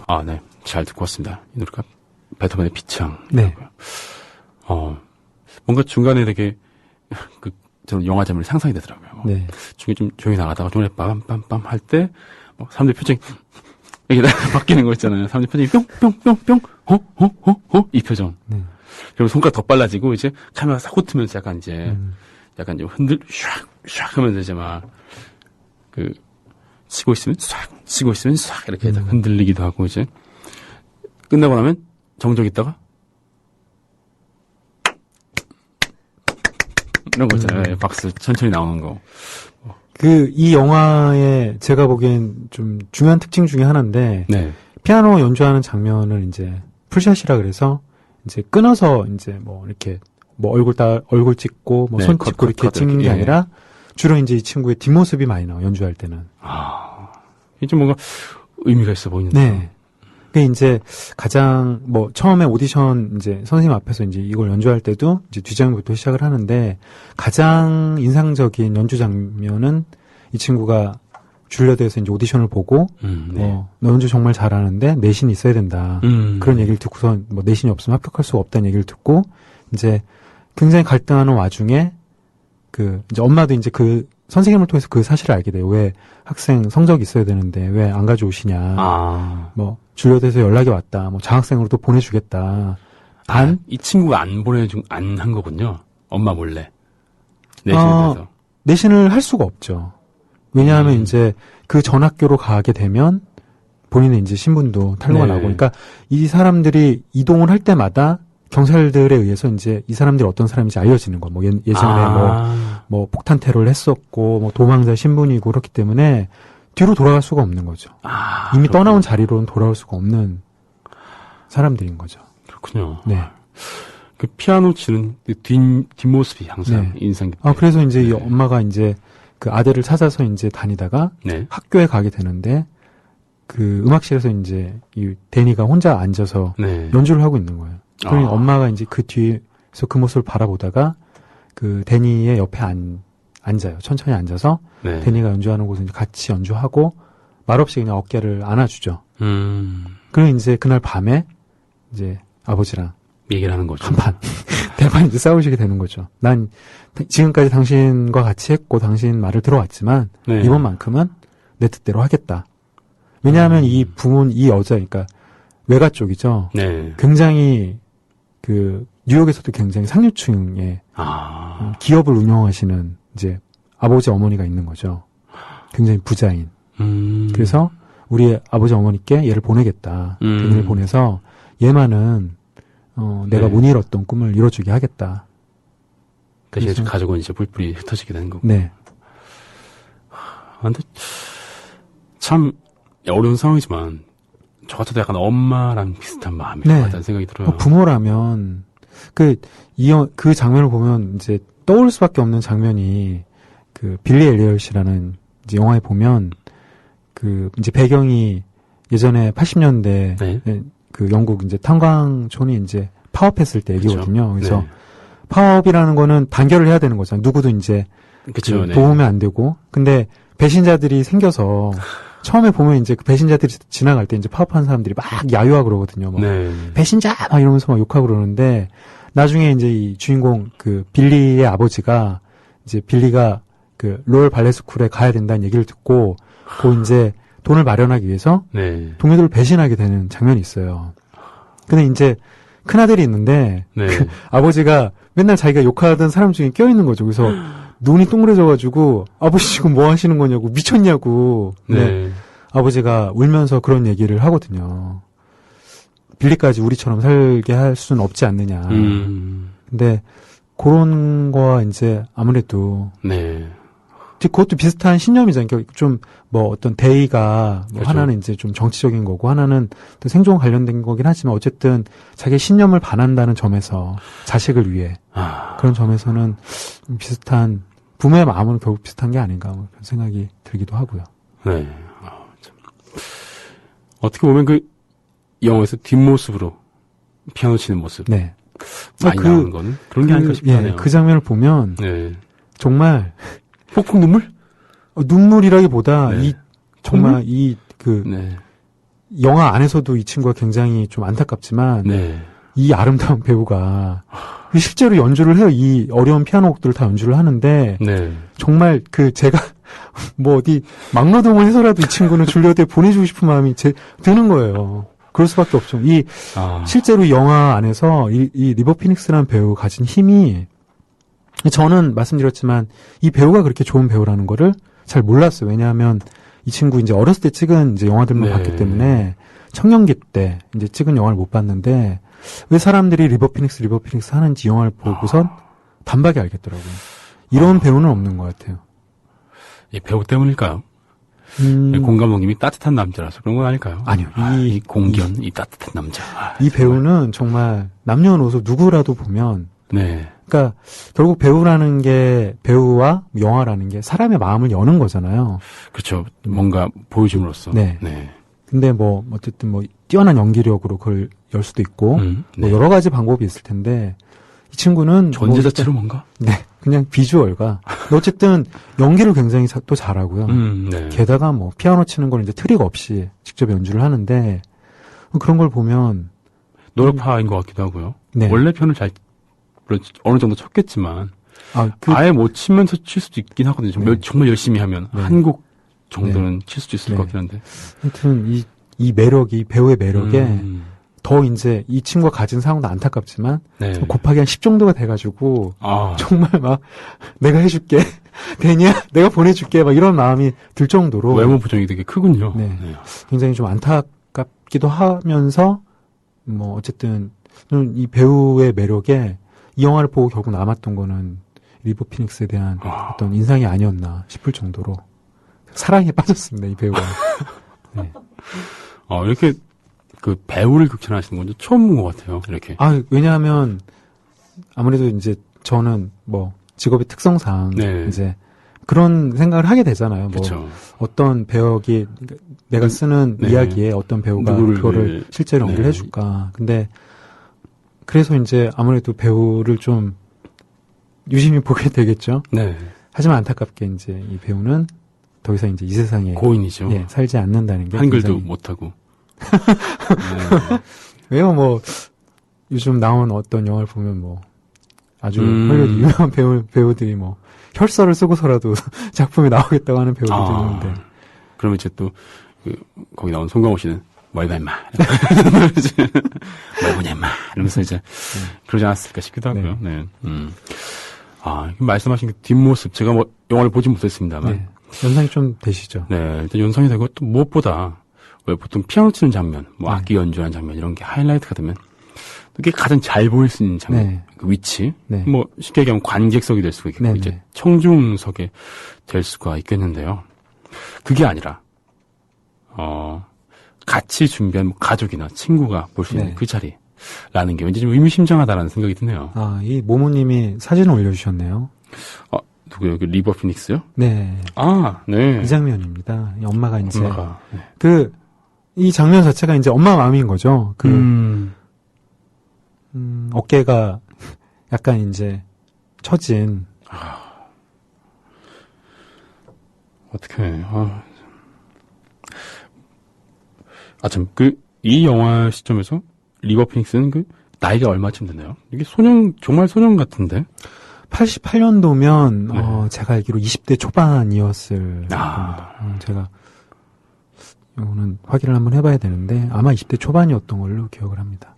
아, 네. 잘 듣고 왔습니다. 이 노래가 베토벤의 피창. 네. 뭔가 중간에 되게, 저는 영화 장면이 상상이 되더라고요. 네. 중에 좀 조용히 나가다가 노래 빰빰빰빰 할 때, 사람들 표정이, 이렇게 바뀌는 거 있잖아요. 사람들 표정이 뿅뿅뿅뿅, 이 표정. 네. 그리고 손가락 더 빨라지고, 이제 카메라 싹 훑으면서 약간 이제, 약간 좀 샥 하면서 이제 치고 있으면 싹, 이렇게 흔들리기도 하고, 이제, 끝나고 나면 정적 있다가, 이런 거 있잖아요. 박수 천천히 나오는 거. 이 영화의 제가 보기엔 좀 중요한 특징 중에 하나인데, 네. 피아노 연주하는 장면을 이제 풀샷이라 그래서, 이제 끊어서 이제 이렇게 얼굴 찍고, 네, 손 찍고 이렇게 찍는 게 예. 아니라, 주로 이제 이 친구의 뒷모습이 많이 나와요, 연주할 때는. 이게 좀 뭔가 의미가 있어 보이는데. 네. 그게 이제 가장 처음에 오디션 이제 선생님 앞에서 이제 이걸 연주할 때도 이제 뒷장면부터 시작을 하는데 가장 인상적인 연주 장면은 이 친구가 줄리어드에서 이제 오디션을 보고 네. 너 연주 정말 잘하는데 내신이 있어야 된다. 그런 얘기를 듣고서 내신이 없으면 합격할 수가 없다는 얘기를 듣고 이제 굉장히 갈등하는 와중에 이제 엄마도 이제 선생님을 통해서 그 사실을 알게 돼요. 왜 학생 성적이 있어야 되는데 왜 안 가져오시냐. 줄리어드에서 연락이 왔다. 장학생으로 또 보내주겠다. 이 친구가 안 한 거군요. 엄마 몰래. 내신에 대해서. 내신을 할 수가 없죠. 왜냐하면 이제 그 전 학교로 가게 되면 본인의 이제 신분도 탄로가 네. 나고. 그러니까 이 사람들이 이동을 할 때마다 경찰들에 의해서 이제 이 사람들이 어떤 사람인지 알려지는 거. 예전에 폭탄 테러를 했었고, 도망자 신분이고 그렇기 때문에 뒤로 돌아갈 수가 없는 거죠. 이미 그렇군요. 떠나온 자리로는 돌아올 수가 없는 사람들인 거죠. 그렇군요. 네. 그 피아노 치는 뒷모습이 항상 인상 깊어요. 그래서 이제 이 엄마가 이제 그 아들을 찾아서 이제 다니다가 네. 학교에 가게 되는데 그 음악실에서 이제 이 데니가 혼자 앉아서 네. 연주를 하고 있는 거예요. 그러니 엄마가 이제 그 뒤에서 그 모습을 바라보다가 그 데니의 옆에 앉아요. 천천히 앉아서 네. 데니가 연주하는 곳에 이제 같이 연주하고 말없이 그냥 어깨를 안아주죠. 그럼 이제 그날 밤에 이제 아버지랑 얘기를 하는 거죠. 한판 대판 이제 싸우시게 되는 거죠. 난 지금까지 당신과 같이 했고 당신 말을 들어왔지만 네. 이번만큼은 내 뜻대로 하겠다. 왜냐하면 이 부모는 이 여자, 그러니까 외가 쪽이죠. 네. 굉장히 뉴욕에서도 굉장히 상류층의 기업을 운영하시는 이제 아버지 어머니가 있는 거죠. 굉장히 부자인. 그래서 우리 아버지 어머니께 얘를 보내겠다. 데니를 보내서 얘만은 내가 못 이뤘던 꿈을 이뤄주게 하겠다. 대신에 가족은 이제 뿔뿔이 흩어지게 되는 거고. 네. 근데 참 어려운 상황이지만 저 같아도 약간 엄마랑 비슷한 마음이 같다는 생각이 들어요. 부모라면 그 장면을 보면 이제 떠오를 수밖에 없는 장면이 그 빌리 엘리엇이라는 이제 영화에 보면 그 이제 배경이 예전에 80년대 네. 그 영국 이제 탄광촌이 이제 파업했을 때 얘기거든요. 그래서 네. 파업이라는 거는 단결을 해야 되는 거잖아요. 누구도 이제 그쵸, 네. 도우면 안 되고. 근데 배신자들이 생겨서 처음에 보면 이제 그 배신자들이 지나갈 때 이제 파업한 사람들이 막 야유하고 그러거든요. 네. 배신자 막 이러면서 막 욕하고 그러는데 나중에 이제 이 주인공 그 빌리의 아버지가 이제 빌리가 그 로열 발레 스쿨에 가야 된다는 얘기를 듣고 이제 돈을 마련하기 위해서 네. 동료들을 배신하게 되는 장면이 있어요. 근데 이제 큰아들이 있는데 네. 그 아버지가 맨날 자기가 욕하던 사람 중에 껴있는 거죠. 그래서 눈이 동그래져가지고 아버지 지금 뭐 하시는 거냐고 미쳤냐고. 네. 아버지가 울면서 그런 얘기를 하거든요. 빌리까지 우리처럼 살게 할 수는 없지 않느냐. 근데 그런 거와 이제 아무래도 네. 그것도 비슷한 신념이잖아요. 그러니까 좀 어떤 대의가 그렇죠. 하나는 이제 좀 정치적인 거고 하나는 또 생존 관련된 거긴 하지만 어쨌든 자기의 신념을 반한다는 점에서 자식을 위해 그런 점에서는 비슷한 부모의 마음은 결국 비슷한 게 아닌가 그런 생각이 들기도 하고요. 네. 참. 어떻게 보면 그 영화에서 뒷모습으로 피아노 치는 모습 네. 많이 나오는 거는 그런 게 아닐까 싶네요. 그 장면을 보면 정말 폭풍 눈물? 눈물이라기보다 정말 네. 영화 안에서도 이 친구가 굉장히 좀 안타깝지만 네. 이 아름다운 배우가 실제로 연주를 해요. 이 어려운 피아노 곡들을 다 연주를 하는데 네. 정말 제가 뭐 어디 막노동을 해서라도 이 친구는 줄리어드에 보내주고 싶은 마음이 드는 거예요. 그럴 수밖에 없죠. 실제로 이 영화 안에서 이 리버 피닉스라는 배우 가진 힘이 저는 말씀드렸지만 이 배우가 그렇게 좋은 배우라는 거를 잘 몰랐어요. 왜냐하면 이 친구 이제 어렸을 때 찍은 이제 영화들만 네. 봤기 때문에 청년기 때 이제 찍은 영화를 못 봤는데 왜 사람들이 리버 피닉스 하는지 영화를 보고선 단박에 알겠더라고요. 이런 배우는 없는 것 같아요. 이 배우 때문일까요? 공 감독님이 따뜻한 남자라서 그런 건 아닐까요? 아니요. 이 공견, 이 따뜻한 남자. 이 배우는 정말 남녀노소 누구라도 보면 네. 그러니까 결국 배우와 영화라는 게 사람의 마음을 여는 거잖아요. 그렇죠. 뭔가 보여줌으로써. 네. 네. 근데 어쨌든 뛰어난 연기력으로 그걸 열 수도 있고 네. 여러 가지 방법이 있을 텐데 이 친구는 존재 자체로 뭔가? 네. 그냥 비주얼과 어쨌든 연기를 굉장히 또 잘하고요. 네. 게다가 피아노 치는 걸 이제 트릭 없이 직접 연주를 하는데 그런 걸 보면 노력파인 것 같기도 하고요. 네. 원래 편을 어느 정도 쳤겠지만 아예 못 치면서 칠 수도 있긴 하거든요. 네. 정말 열심히 하면 네. 한 곡 정도는 네. 칠 수도 있을 네. 것 같긴 한데. 하여튼 이 매력이 배우의 매력에 더 이제 이 친구가 가진 상황도 안타깝지만 네. 곱하기 한 10 정도가 돼가지고 정말 내가 해줄게 되냐 내가 보내줄게 이런 마음이 들 정도로 외모 부정이 되게 크군요. 네. 굉장히 좀 안타깝기도 하면서 어쨌든 이 배우의 매력에 이 영화를 보고 결국 남았던 거는 리버 피닉스에 대한 어떤 인상이 아니었나 싶을 정도로 사랑에 빠졌습니다, 이 배우가. 네. 이렇게 그 배우를 극찬하시는 건 처음 본 것 같아요. 이렇게. 왜냐하면 아무래도 이제 저는 직업의 특성상 네. 이제 그런 생각을 하게 되잖아요. 그쵸. 어떤 배역이 내가 쓰는 네. 이야기에 어떤 배우가 그거를 실제로 연기를 해줄까. 근데 그래서 이제 아무래도 배우를 좀 유심히 보게 되겠죠. 네. 하지만 안타깝게 이제 이 배우는 더 이상 이제 이 세상에 고인이죠. 살지 않는다는 게 한글도 굉장히... 못하고. 네. 왜요? 요즘 나온 어떤 영화를 보면 아주 헐리우드 유명한 배우들이 혈서를 쓰고서라도 작품에 나오겠다고 하는 배우들도 있는데. 그러면 이제 또 거기 나온 송강호 씨는 뭘 봐 임마. 뭘 보냐 임마. 이러면서 이제 그러지 않았을까 싶기도 하고요. 네. 말씀하신 그 뒷모습 제가 영화를 보진 못했습니다만. 네. 연상이 좀 되시죠? 네. 일단 연상이 되고 또 무엇보다 왜 보통 피아노 치는 장면, 악기 연주하는 장면 이런 게 하이라이트가 되면 그게 가장 잘 보일 수 있는 장면, 그 위치, 쉽게 얘기하면 관객석이 될 수가 있겠고 이제 청중석에 될 수가 있겠는데요. 그게 아니라 같이 준비한 가족이나 친구가 볼 수 있는 그 자리라는 게 왠지 좀 의미심장하다라는 생각이 드네요. 이 모모님이 사진을 올려주셨네요. 누구요? 리버 피닉스요? 네. 네. 이 장면입니다. 엄마가 이제 이 장면 자체가 이제 엄마 마음인 거죠. 어깨가 약간 이제 처진. 어떡해. 이 영화 시점에서 리버 피닉스는 나이가 얼마쯤 됐나요? 이게 정말 소년 같은데? 88년도면, 제가 알기로 20대 초반이었을 겁니다. 제가, 이거는 확인을 한번 해봐야 되는데, 아마 20대 초반이었던 걸로 기억을 합니다.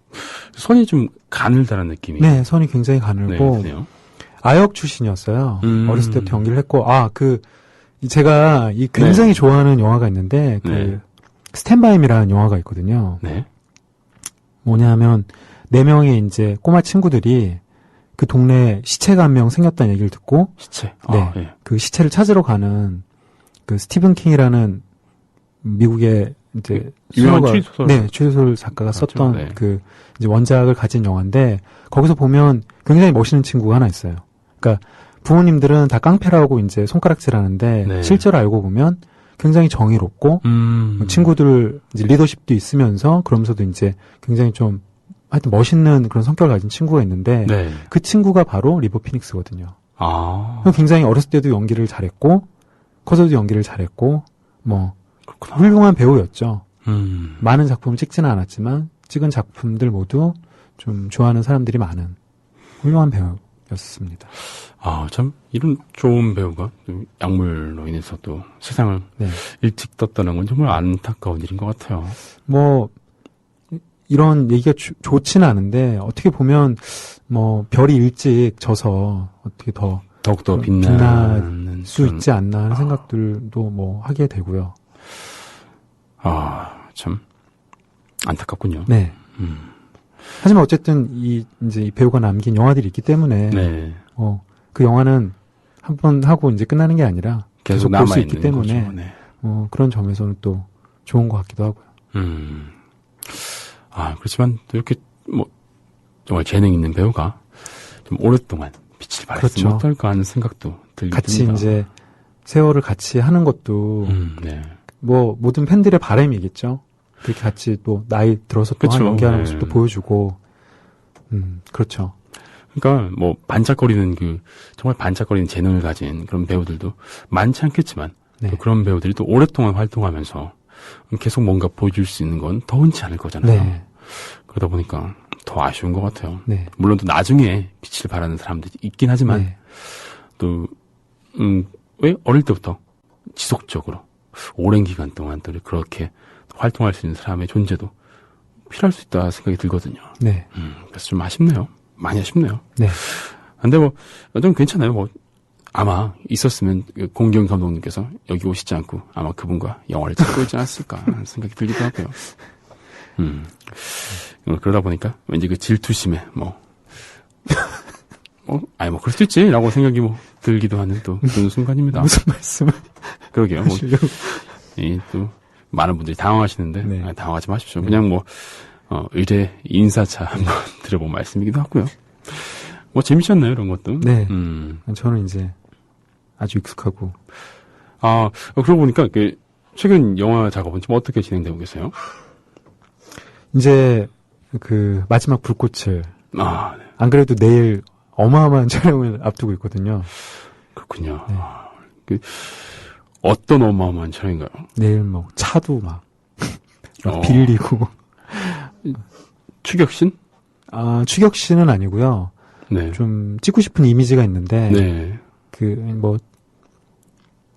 선이 좀 가늘다는 느낌이. 네, 선이 굉장히 가늘고, 아역 출신이었어요. 어렸을 때부터 연기를 했고, 제가 굉장히 좋아하는 영화가 있는데, 스탠바임이라는 영화가 있거든요. 네. 뭐냐면, 4명의 이제 꼬마 친구들이 그 동네에 시체가 한 명 생겼다는 얘기를 듣고, 시체? 그 시체를 찾으러 가는 그 스티븐 킹이라는 미국의 이제 유명한 추리소설. 추리소설 작가가 썼던 그 이제 원작을 가진 영화인데, 거기서 보면 굉장히 멋있는 친구가 하나 있어요. 그러니까 부모님들은 다 깡패라고 이제 손가락질 하는데, 실제로 알고 보면 굉장히 정의롭고, 친구들 이제 리더십도 있으면서, 그러면서도 이제 굉장히 좀 하여튼 멋있는 그런 성격을 가진 친구가 있는데, 그 친구가 바로 리버 피닉스거든요. 굉장히 어렸을 때도 연기를 잘했고, 커서도 연기를 잘했고, 훌륭한 배우였죠. 많은 작품을 찍지는 않았지만 찍은 작품들 모두 좀 좋아하는 사람들이 많은 훌륭한 배우였습니다. 아, 참 이런 좋은 배우가 약물로 인해서 또 세상을 네. 일찍 떴다는 건 정말 안타까운 일인 것 같아요. 뭐 이런 얘기가 좋지는 않은데 어떻게 보면 뭐 별이 일찍 져서 어떻게 더욱더 빛날 빛나는 수 있지 않나 하는 생각들도 뭐 하게 되고요. 아, 참 안타깝군요. 네. 하지만 어쨌든 이제 이 배우가 남긴 영화들이 있기 때문에 네. 그 영화는 한 번 하고 이제 끝나는 게 아니라 계속 볼 수 있기 때문에 거죠. 네. 그런 점에서는 또 좋은 것 같기도 하고요. 아, 그렇지만 또 이렇게 뭐 정말 재능 있는 배우가 좀 오랫동안 빛을 발했으면 그렇죠. 어떨까 하는 생각도 들긴 같이 듭니다. 이제 세월을 같이 하는 것도 네. 뭐 모든 팬들의 바람이겠죠. 그렇게 같이 또 나이 들어서 또 그쵸. 연기하는 네. 모습도 보여주고, 그렇죠. 그러니까 뭐 반짝거리는 정말 반짝거리는 재능을 가진 그런 배우들도 많지 않겠지만 네. 또 그런 배우들이 또 오랫동안 활동하면서 계속 뭔가 보여줄 수 있는 건 더 흔치 않을 거잖아요. 네. 그러다 보니까 더 아쉬운 것 같아요. 네. 물론 또 나중에 빛을 발하는 사람들이 있긴 하지만 네. 또 왜 어릴 때부터 지속적으로 오랜 기간 동안 또 그렇게 활동할 수 있는 사람의 존재도 필요할 수 있다 생각이 들거든요. 네. 그래서 좀 아쉽네요. 많이 아쉽네요. 네. 근데 뭐 좀 괜찮아요. 뭐 아마 있었으면 공경 감독님께서 여기 오시지 않고 아마 그분과 영화를 찍고 있지 않았을까 하는 생각이 들기도 하고요. 그러다 보니까 왠지 그 질투심에 아니 뭐 그럴 수 있지라고 생각이 뭐 들기도 하는 또 그런 순간입니다. 무슨 말씀을 그러게요. 뭐, 하시려고. 또 많은 분들이 당황하시는데 네. 아니, 당황하지 마십시오. 그냥 뭐 의뢰 인사차 한번 드려본 말씀이기도 하고요. 뭐 재밌었나요 이런 것도? 네. 저는 이제 아주 익숙하고. 아 그러고 보니까 최근 영화 작업은 좀 어떻게 진행되고 계세요? 이제 그 마지막 불꽃을 아, 네. 안 그래도 내일 어마어마한 촬영을 앞두고 있거든요. 그렇군요. 네. 어떤 어마어마한 촬영인가요? 내일 뭐 차도 막 어. 빌리고. 추격신? 아, 추격신은 아니고요. 네. 좀 찍고 싶은 이미지가 있는데 네.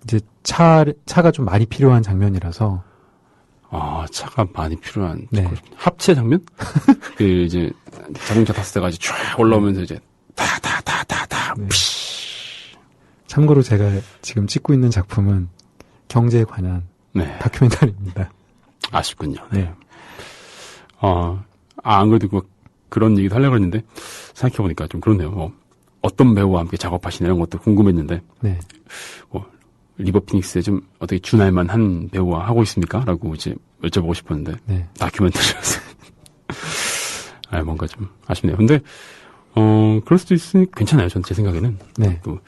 이제 차가 좀 많이 필요한 장면이라서. 아, 차가 많이 필요한. 네. 합체 장면? 이제 자동차 탔을 때까지 쫙 올라오면서 이제 네. 참고로 제가 지금 찍고 있는 작품은 경제에 관한 네. 다큐멘터리입니다. 아쉽군요. 네. 안 그래도 그런 얘기도 하려고 했는데 생각해보니까 좀 그렇네요. 어떤 배우와 함께 작업하시나 이런 것도 궁금했는데 네. 리버 피닉스에 좀 어떻게 준할만 한 배우와 하고 있습니까? 라고 이제 여쭤보고 싶었는데 네. 다큐멘터리라서 뭔가 좀 아쉽네요. 근데 그럴 수도 있으니 괜찮아요. 전 제 생각에는 네. 또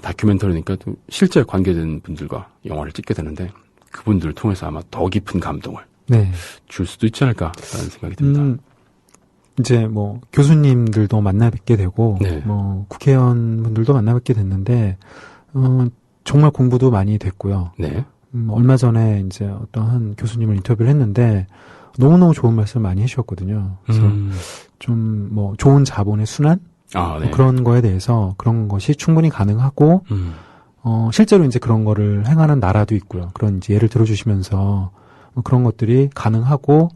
다큐멘터리니까 또 실제 관계된 분들과 영화를 찍게 되는데 그분들을 통해서 아마 더 깊은 감동을 네. 줄 수도 있지 않을까라는 생각이 듭니다. 이제 뭐 교수님들도 만나 뵙게 되고 네. 뭐 국회의원 분들도 만나 뵙게 됐는데 정말 공부도 많이 됐고요. 네. 얼마 전에 이제 어떤 한 교수님을 인터뷰를 했는데 너무너무 좋은 말씀을 많이 해주셨거든요. 그래서 좀 뭐 좋은 자본의 순환? 네. 그런 거에 대해서 그런 것이 충분히 가능하고 실제로 이제 그런 거를 행하는 나라도 있고요. 그런 이제 예를 들어주시면서 그런 것들이 가능하고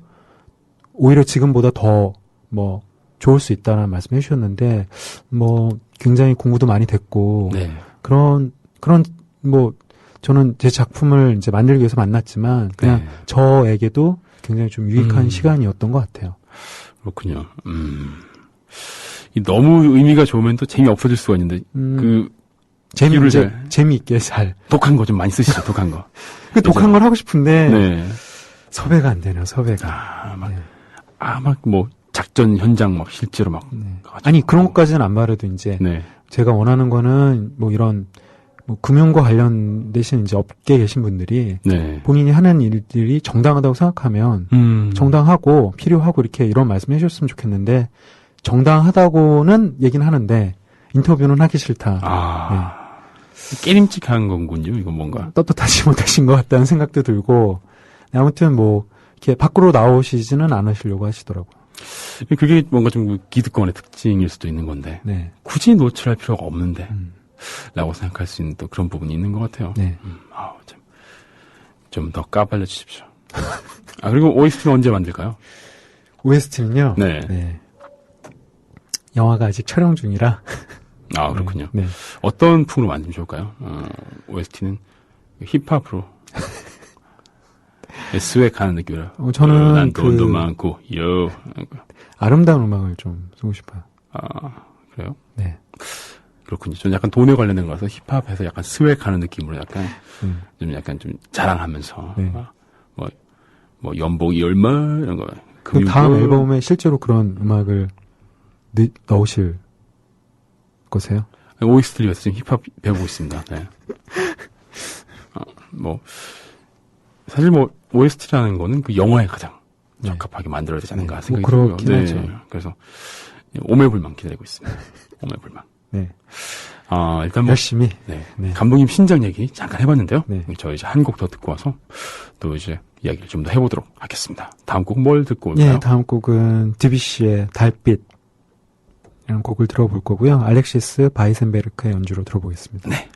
오히려 지금보다 더 좋을 수 있다는 말씀해 주셨는데 굉장히 공부도 많이 됐고 네. 그런 저는 제 작품을 이제 만들기 위해서 만났지만 그냥 네. 저에게도 굉장히 좀 유익한 시간이었던 것 같아요. 그렇군요. 너무 의미가 좋으면 또 재미 없어질 수가 있는데 재미있게 잘 독한 거 좀 많이 쓰시죠. 독한 거. 독한 걸 하고 싶은데 네. 섭외가 안 되네요. 섭외가. 작전 현장 실제로 네. 아니 그런 것까지는 안 말해도 이제 네. 제가 원하는 거는 이런 금융과 관련되신 이제 업계에 계신 분들이 네. 본인이 하는 일들이 정당하다고 생각하면 정당하고 필요하고 이런 말씀 해주셨으면 좋겠는데 정당하다고는 얘기는 하는데 인터뷰는 하기 싫다. 깨림직한 건군요. 이건 뭔가 떳떳하지 못하신 것 같다는 생각도 들고 아무튼 이렇게 밖으로 나오시지는 않으시려고 하시더라고요. 그게 뭔가 좀 기득권의 특징일 수도 있는 건데 네. 굳이 노출할 필요가 없는데 라고 생각할 수 있는 또 그런 부분이 있는 것 같아요. 네. 좀 더 까발려 주십시오. 그리고 OST는 언제 만들까요? OST는요. 네. 영화가 아직 촬영 중이라. 그렇군요. 네. 어떤 풍으로 만들면 좋을까요? OST는 힙합으로 스웩하는 느낌으로. 저는 난 돈도 많고 아름다운 음악을 좀 쓰고 싶어요. 그래요? 네. 그렇군요. 저는 약간 돈에 관련된 거라서 힙합에서 약간 스웩하는 느낌으로 약간 좀 자랑하면서 네. 뭐 연봉이 얼마 이런 거. 그 다음 앨범에 실제로 그런 음악을 넣으실 거세요? OST를 위해서 지금 힙합 배우고 있습니다. 네. 사실 OST라는 거는 그 영화에 가장 적합하게 만들어야 되지 않은가 생각이 들고요. 그렇긴 하죠. 그래서 오매불망 기다리고 있습니다. 오매불망. 네. 일단 열심히. 네. 네. 감독님 신작 얘기 잠깐 해봤는데요. 네. 저희 이제 한 곡 더 듣고 와서 또 이제 이야기를 좀 더 해보도록 하겠습니다. 다음 곡 뭘 듣고 올까요? 네, 다음 곡은 드뷔시의 달빛 이라는 곡을 들어볼 거고요. 알렉시스 바이센베르크의 연주로 들어보겠습니다. 네.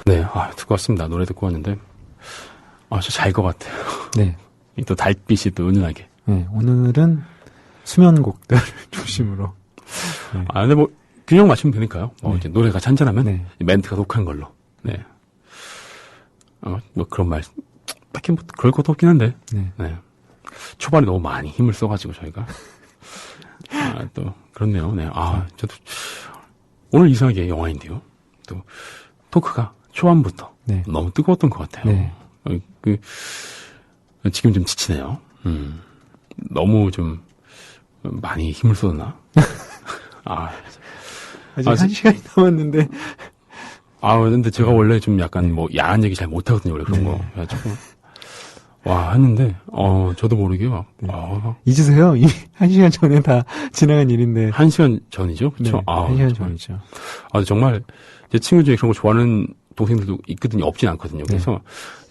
네, 듣고 왔습니다. 노래 듣고 왔는데, 저 잘 것 같아요. 네. 또 달빛이 또 은은하게. 네, 오늘은 수면곡들 중심으로. 네. 근데 뭐, 균형 맞추면 되니까요. 네. 이제 노래가 잔잔하면, 네. 멘트가 독한 걸로. 네. 뭐 그런 말, 딱히 뭐, 그럴 것도 없긴 한데, 네. 네. 초반에 너무 많이 힘을 써가지고, 저희가. 또, 그렇네요. 네. 저도, 오늘 이상하게 영화인데요. 또, 토크가 초반부터 네. 너무 뜨거웠던 것 같아요. 네. 지금 좀 지치네요. 너무 좀 많이 힘을 쏟았나? 아직 1시간이 남았는데. 근데 제가 원래 좀 약간 뭐 야한 얘기 잘 못하거든요. 원래 그런 네. 거. 그래가지고 했는데 저도 모르게 막 잊으세요? 이미 1시간 전에 다 지나간 일인데. 1시간 전이죠. 그렇죠? 네, 1시간 전이죠. 정말 제 친구 중에 그런 거 좋아하는 동생들도 있거든요. 없진 않거든요. 그래서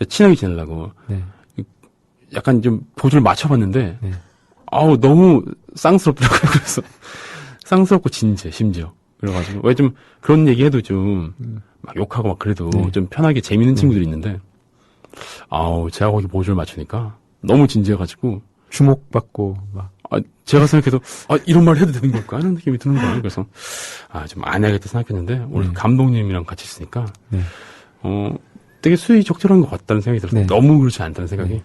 친하게 지내려고 네. 약간 좀 보조를 맞춰봤는데 네. 너무 쌍스럽더라고요. 그래서 쌍스럽고 진지해 심지어. 그래가지고 왜 좀 그런 얘기해도 좀 막 욕하고 막 그래도 네. 좀 편하게 재밌는 친구들이 있는데 제가 거기 보조를 맞추니까 너무 진지해가지고 주목받고 막. 제가 생각해도 이런 말 해도 되는 걸까 하는 느낌이 드는 거예요. 그래서 좀 안 해야겠다 생각했는데 오늘 감독님이랑 같이 있으니까 네. 되게 수위 적절한 것 같다는 생각이 들었어요. 네. 너무 그렇지 않다는 생각이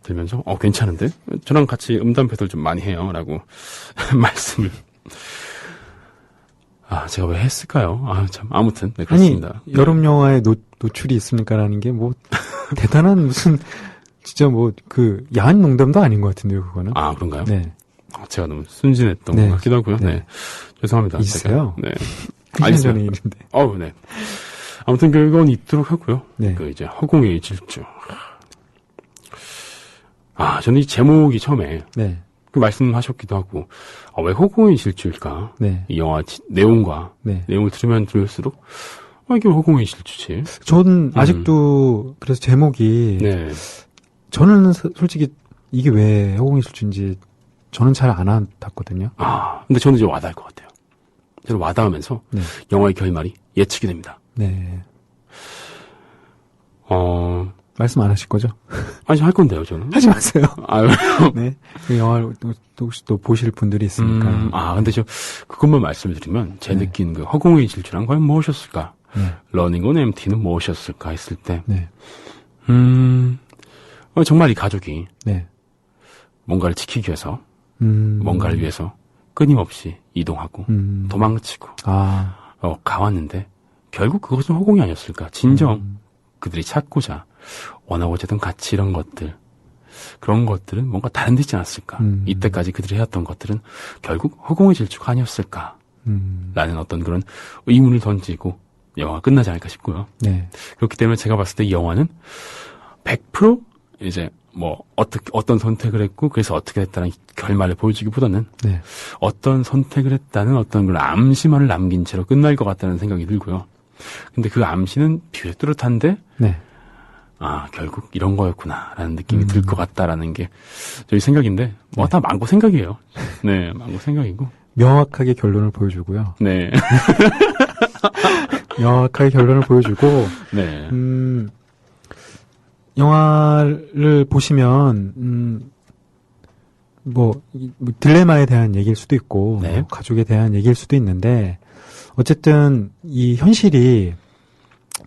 들면서 괜찮은데 저랑 같이 음담 배틀 좀 많이 해요라고 말씀을 제가 왜 했을까요? 참 아무튼 네, 그렇습니다. 아니 여름 영화에 노출이 있습니까라는 게 뭐 대단한 무슨 진짜 뭐 야한 농담도 아닌 것 같은데요, 그거는. 그런가요? 네. 제가 너무 순진했던 네. 것 같기도 하고요. 네. 네. 죄송합니다. 있어요? 네. 1시간 전에 일인데. 네. 아무튼 그건 있도록 하고요. 네. 이제 허공의 질주. 저는 이 제목이 처음에 네. 말씀하셨기도 하고 왜 허공의 질주일까? 네. 이 영화 내용과 네. 내용을 들으면 들을수록 이게 허공의 질주지. 전 아직도 그래서 제목이 네. 저는 솔직히 이게 왜 허공의 질주인지 저는 잘 안 와닿거든요. 근데 저는 이제 와닿을 것 같아요. 저는 와닿으면서 네. 영화의 결말이 예측이 됩니다. 네. 말씀 안 하실 거죠? 아니, 할 건데요, 저는. 하지 마세요. 아유. 네. 그 영화를 또 혹시 또 보실 분들이 있으니까. 근데 그것만 말씀을 드리면, 제 네. 느낀 그 허공의 질주란 과연 무엇이었을까? 네. 러닝 온 MT는 무엇이었을까 했을 때, 네. 정말 이 가족이 네. 뭔가를 지키기 위해서, 뭔가를 위해서 끊임없이 이동하고, 도망치고, 가왔는데, 결국 그것은 허공이 아니었을까? 진정, 그들이 찾고자 원하고자 했던 가치 이런 것들, 그런 것들은 뭔가 다른 데 있지 않았을까? 이때까지 그들이 해왔던 것들은 결국 허공의 질주가 아니었을까? 라는 어떤 그런 의문을 던지고 영화가 끝나지 않을까 싶고요. 네. 그렇기 때문에 제가 봤을 때 이 영화는 100% 이제 뭐 어떤 선택을 했고 그래서 어떻게 됐다는 결말을 보여주기보다는 네. 어떤 선택을 했다는 어떤 그런 암시만을 남긴 채로 끝날 것 같다는 생각이 들고요. 근데 그 암시는 비교적 뚜렷한데 네. 결국 이런 거였구나라는 느낌이 들 것 같다라는 게 저희 생각인데 다 망고 생각이에요. 네, 망고 생각이고 명확하게 결론을 보여주고요. 네. 명확하게 결론을 보여주고 네. 영화를 보시면 뭐 딜레마에 대한 얘기일 수도 있고 네. 가족에 대한 얘기일 수도 있는데 어쨌든 이 현실이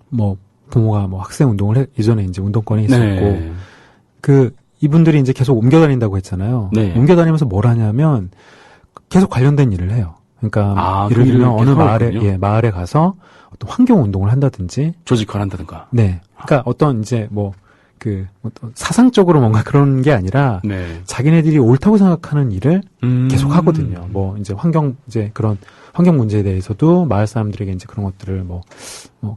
뭐 부모가 뭐 학생 운동을 예전에 이제 운동권에 있었고 네. 이분들이 이제 계속 옮겨 다닌다고 했잖아요. 네. 옮겨 다니면서 뭘 하냐면 계속 관련된 일을 해요. 그러니까 예를 들면 어느 마을에 가서 어떤 환경 운동을 한다든지 조직화를 한다든가. 네. 그러니까 어떤 이제 어떤 사상적으로 뭔가 그런 게 아니라 네. 자기네들이 옳다고 생각하는 일을 계속 하거든요. 뭐 이제 그런 환경 문제에 대해서도 마을 사람들에게 이제 그런 것들을 뭐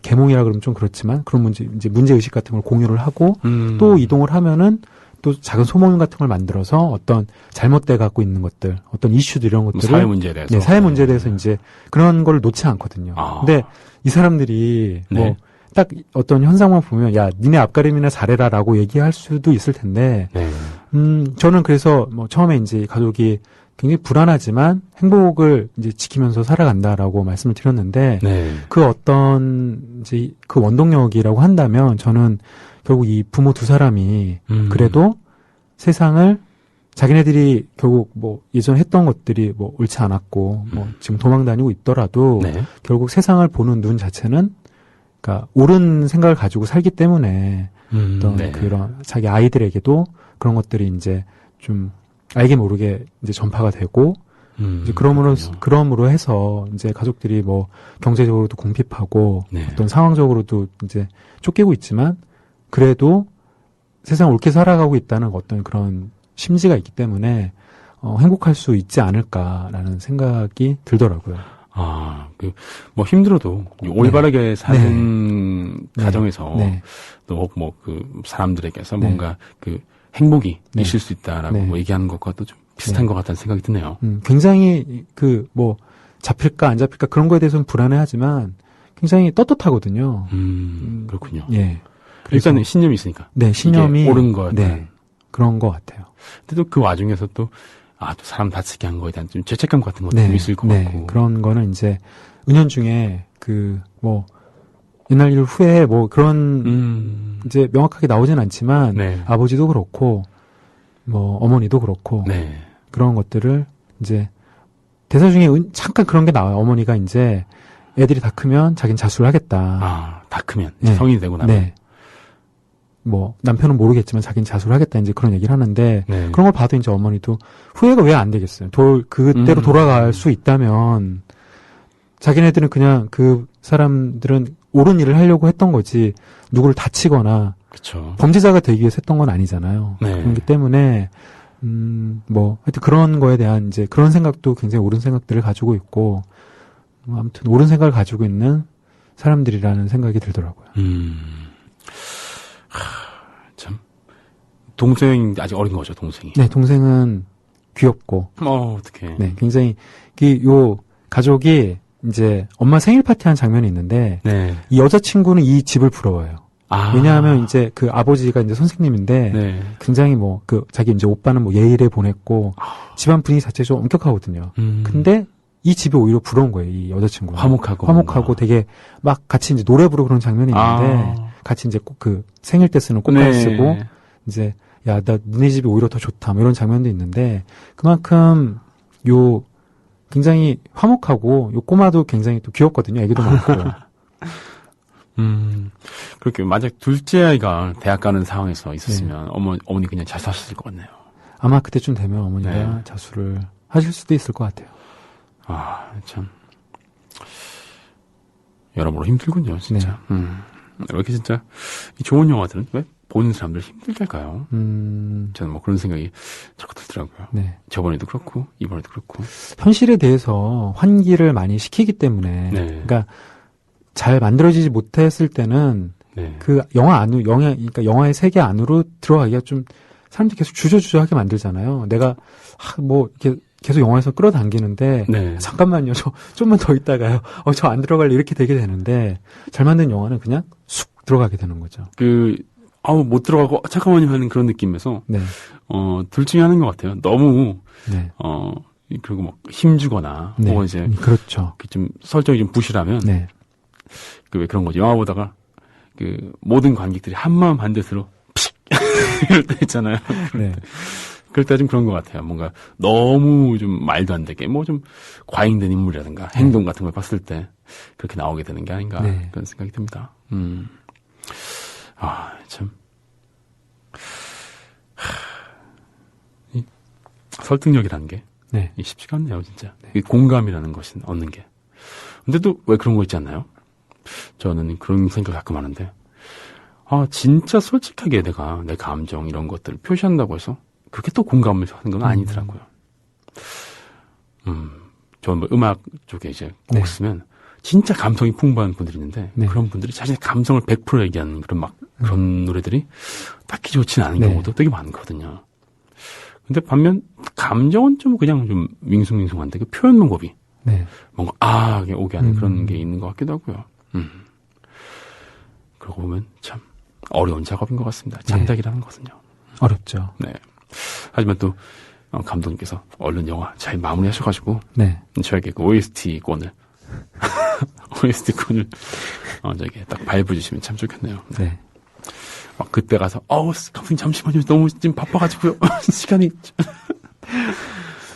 계몽이라 그러면 좀 그렇지만 그런 문제 의식 같은 걸 공유를 하고 또 이동을 하면은 또 작은 소모임 같은 걸 만들어서 어떤 잘못돼 갖고 있는 것들, 어떤 이슈들 이런 것들을 사회 문제에 대해서 사회 문제에 대해서 이제 그런 걸 놓지 않거든요. 근데 이 사람들이 네. 딱 어떤 현상만 보면 야 니네 앞가림이나 잘해라라고 얘기할 수도 있을 텐데 네. 저는 그래서 처음에 이제 가족이 굉장히 불안하지만 행복을 이제 지키면서 살아간다라고 말씀을 드렸는데 네. 그 어떤 이제 그 원동력이라고 한다면 저는 결국 이 부모 두 사람이 그래도 세상을 자기네들이 결국 뭐 예전 했던 것들이 뭐 옳지 않았고 뭐 지금 도망 다니고 있더라도 네. 결국 세상을 보는 눈 자체는 그러니까 옳은 생각을 가지고 살기 때문에 어떤 네. 그런 자기 아이들에게도 그런 것들이 이제 좀 알게 모르게 이제 전파가 되고 이제 그럼으로 해서 이제 가족들이 뭐 경제적으로도 궁핍하고 네. 어떤 상황적으로도 이제 쫓기고 있지만 그래도 세상 옳게 살아가고 있다는 어떤 그런 심지가 있기 때문에 행복할 수 있지 않을까라는 생각이 들더라고요. 아, 뭐 힘들어도 올바르게 사는 가정에서 네. 또 뭐 사람들에게서 뭔가 행복이 네. 있을 수 있다라고 네. 뭐 얘기하는 것과도 좀 비슷한 네. 것 같다는 생각이 드네요. 굉장히 뭐 잡힐까 안 잡힐까 그런 거에 대해서는 불안해하지만 굉장히 떳떳하거든요. 그렇군요. 예. 그래서 일단은 신념이 있으니까. 네, 신념이 옳은 거야. 네. 그런 것 같아요. 근데 또 그 와중에서 또 사람 다치게 한 거에 대한 좀 죄책감 같은 것도 좀 있을 것 같고. 그런 거는 이제 은연중에 뭐 옛날 일 후에 뭐 그런 이제 명확하게 나오진 않지만 네. 아버지도 그렇고 뭐 어머니도 그렇고 네. 그런 것들을 이제 대사 중에 잠깐 그런 게 나와요. 어머니가 이제 애들이 다 크면 자기는 자수를 하겠다. 다 크면 네. 성인이 되고 나면. 네. 뭐 남편은 모르겠지만 자기는 자수를 하겠다 이제 그런 얘기를 하는데 네. 그런 걸 봐도 이제 어머니도 후회가 왜 안 되겠어요. 그때로 돌아갈 수 있다면 자기네들은 그냥 그 사람들은 옳은 일을 하려고 했던 거지 누구를 다치거나 그렇죠. 범죄자가 되기 위해서 했던 건 아니잖아요. 네. 그렇기 때문에 뭐 하여튼 그런 거에 대한 이제 그런 생각도 굉장히 옳은 생각들을 가지고 있고 아무튼 옳은 생각을 가지고 있는 사람들이라는 생각이 들더라고요. 참. 동생이 아직 어린 거죠, 동생이. 네, 동생은 귀엽고. 어떡해. 네, 굉장히, 요 가족이 이제 엄마 생일 파티하는 장면이 있는데, 네. 이 여자친구는 이 집을 부러워요. 왜냐하면 이제 그 아버지가 이제 선생님인데, 네. 굉장히 뭐, 자기 이제 오빠는 뭐 예일에 보냈고, 집안 분위기 자체가 좀 엄격하거든요. 근데 이 집이 오히려 부러운 거예요, 이 여자친구는. 화목하고 되게 막 같이 이제 노래 부르고 그런 장면이 있는데, 같이 이제 꼭 생일 때 쓰는 꽃갈 쓰고, 이제, 야, 나 너네 집이 오히려 더 좋다, 뭐 이런 장면도 있는데, 그만큼, 굉장히 화목하고, 요 꼬마도 굉장히 또 귀엽거든요, 애기도 많고. 그렇게, 만약 둘째 아이가 대학 가는 상황에서 있었으면, 어머니 그냥 잘 사셨을 것 같네요. 아마 그때쯤 되면 어머니가 자수를 하실 수도 있을 것 같아요. 참. 여러모로 힘들군요, 진짜. 왜 이렇게 진짜, 이 좋은 영화들은 왜 보는 사람들 힘들달까요? 저는 뭐 그런 생각이 자꾸 들더라고요. 네. 저번에도 그렇고, 이번에도 그렇고. 현실에 대해서 환기를 많이 시키기 때문에, 그러니까 잘 만들어지지 못했을 때는, 그 그러니까 영화의 세계 안으로 들어가기가 좀, 사람들이 계속 주저주저하게 만들잖아요. 내가, 뭐, 이렇게, 계속 영화에서 끌어당기는데 잠깐만요. 좀만 더 있다가요. 저 안 들어갈래 이렇게 되게 되는데 잘 만든 영화는 그냥 쑥 들어가게 되는 거죠. 못 들어가고 잠깐만요 하는 그런 느낌에서 둘 중에 하는 것 같아요. 너무 그리고 막 힘주거나 혹은 이제 그렇죠. 좀 설정이 좀 부실하면 왜 그런 거죠. 영화 보다가 모든 관객들이 한마음 한뜻으로 픽 이럴 때 있잖아요. 그럴 때 좀 그런 것 같아요. 뭔가 너무 좀 말도 안 되게 뭐 좀 과잉된 인물이라든가 행동 같은 걸 봤을 때 그렇게 나오게 되는 게 아닌가 그런 생각이 듭니다. 참. 이 설득력이라는 게 쉽지가 않네요, 진짜. 이 공감이라는 것은 얻는 게. 근데 또 왜 그런 거 있지 않나요? 저는 그런 생각 가끔 하는데 진짜 솔직하게 내가 내 감정 이런 것들을 표시한다고 해서 그렇게 또 공감을 하는 건 아니더라고요. 저는 뭐 음악 쪽에 이제 곡 쓰면 진짜 감성이 풍부한 분들이 있는데 그런 분들이 자신의 감성을 100% 얘기하는 그런 노래들이 딱히 좋지는 않은 경우도 되게 많거든요. 근데 반면 감정은 좀 그냥 좀 밍숭밍숭한데 그 표현 방법이 뭔가 이게 오게 하는 그런 게 있는 것 같기도 하고요. 그러고 보면 참 어려운 작업인 것 같습니다. 창작이라는 것은요. 어렵죠. 하지만 또 감독님께서 얼른 영화 잘 마무리하셔가지고 네. 저에게 그 OST권을 OST권을 저에게 딱 발부해주시면 참 좋겠네요. 네. 그때 가서 감독님 잠시만요. 너무 지금 바빠가지고요. 시간이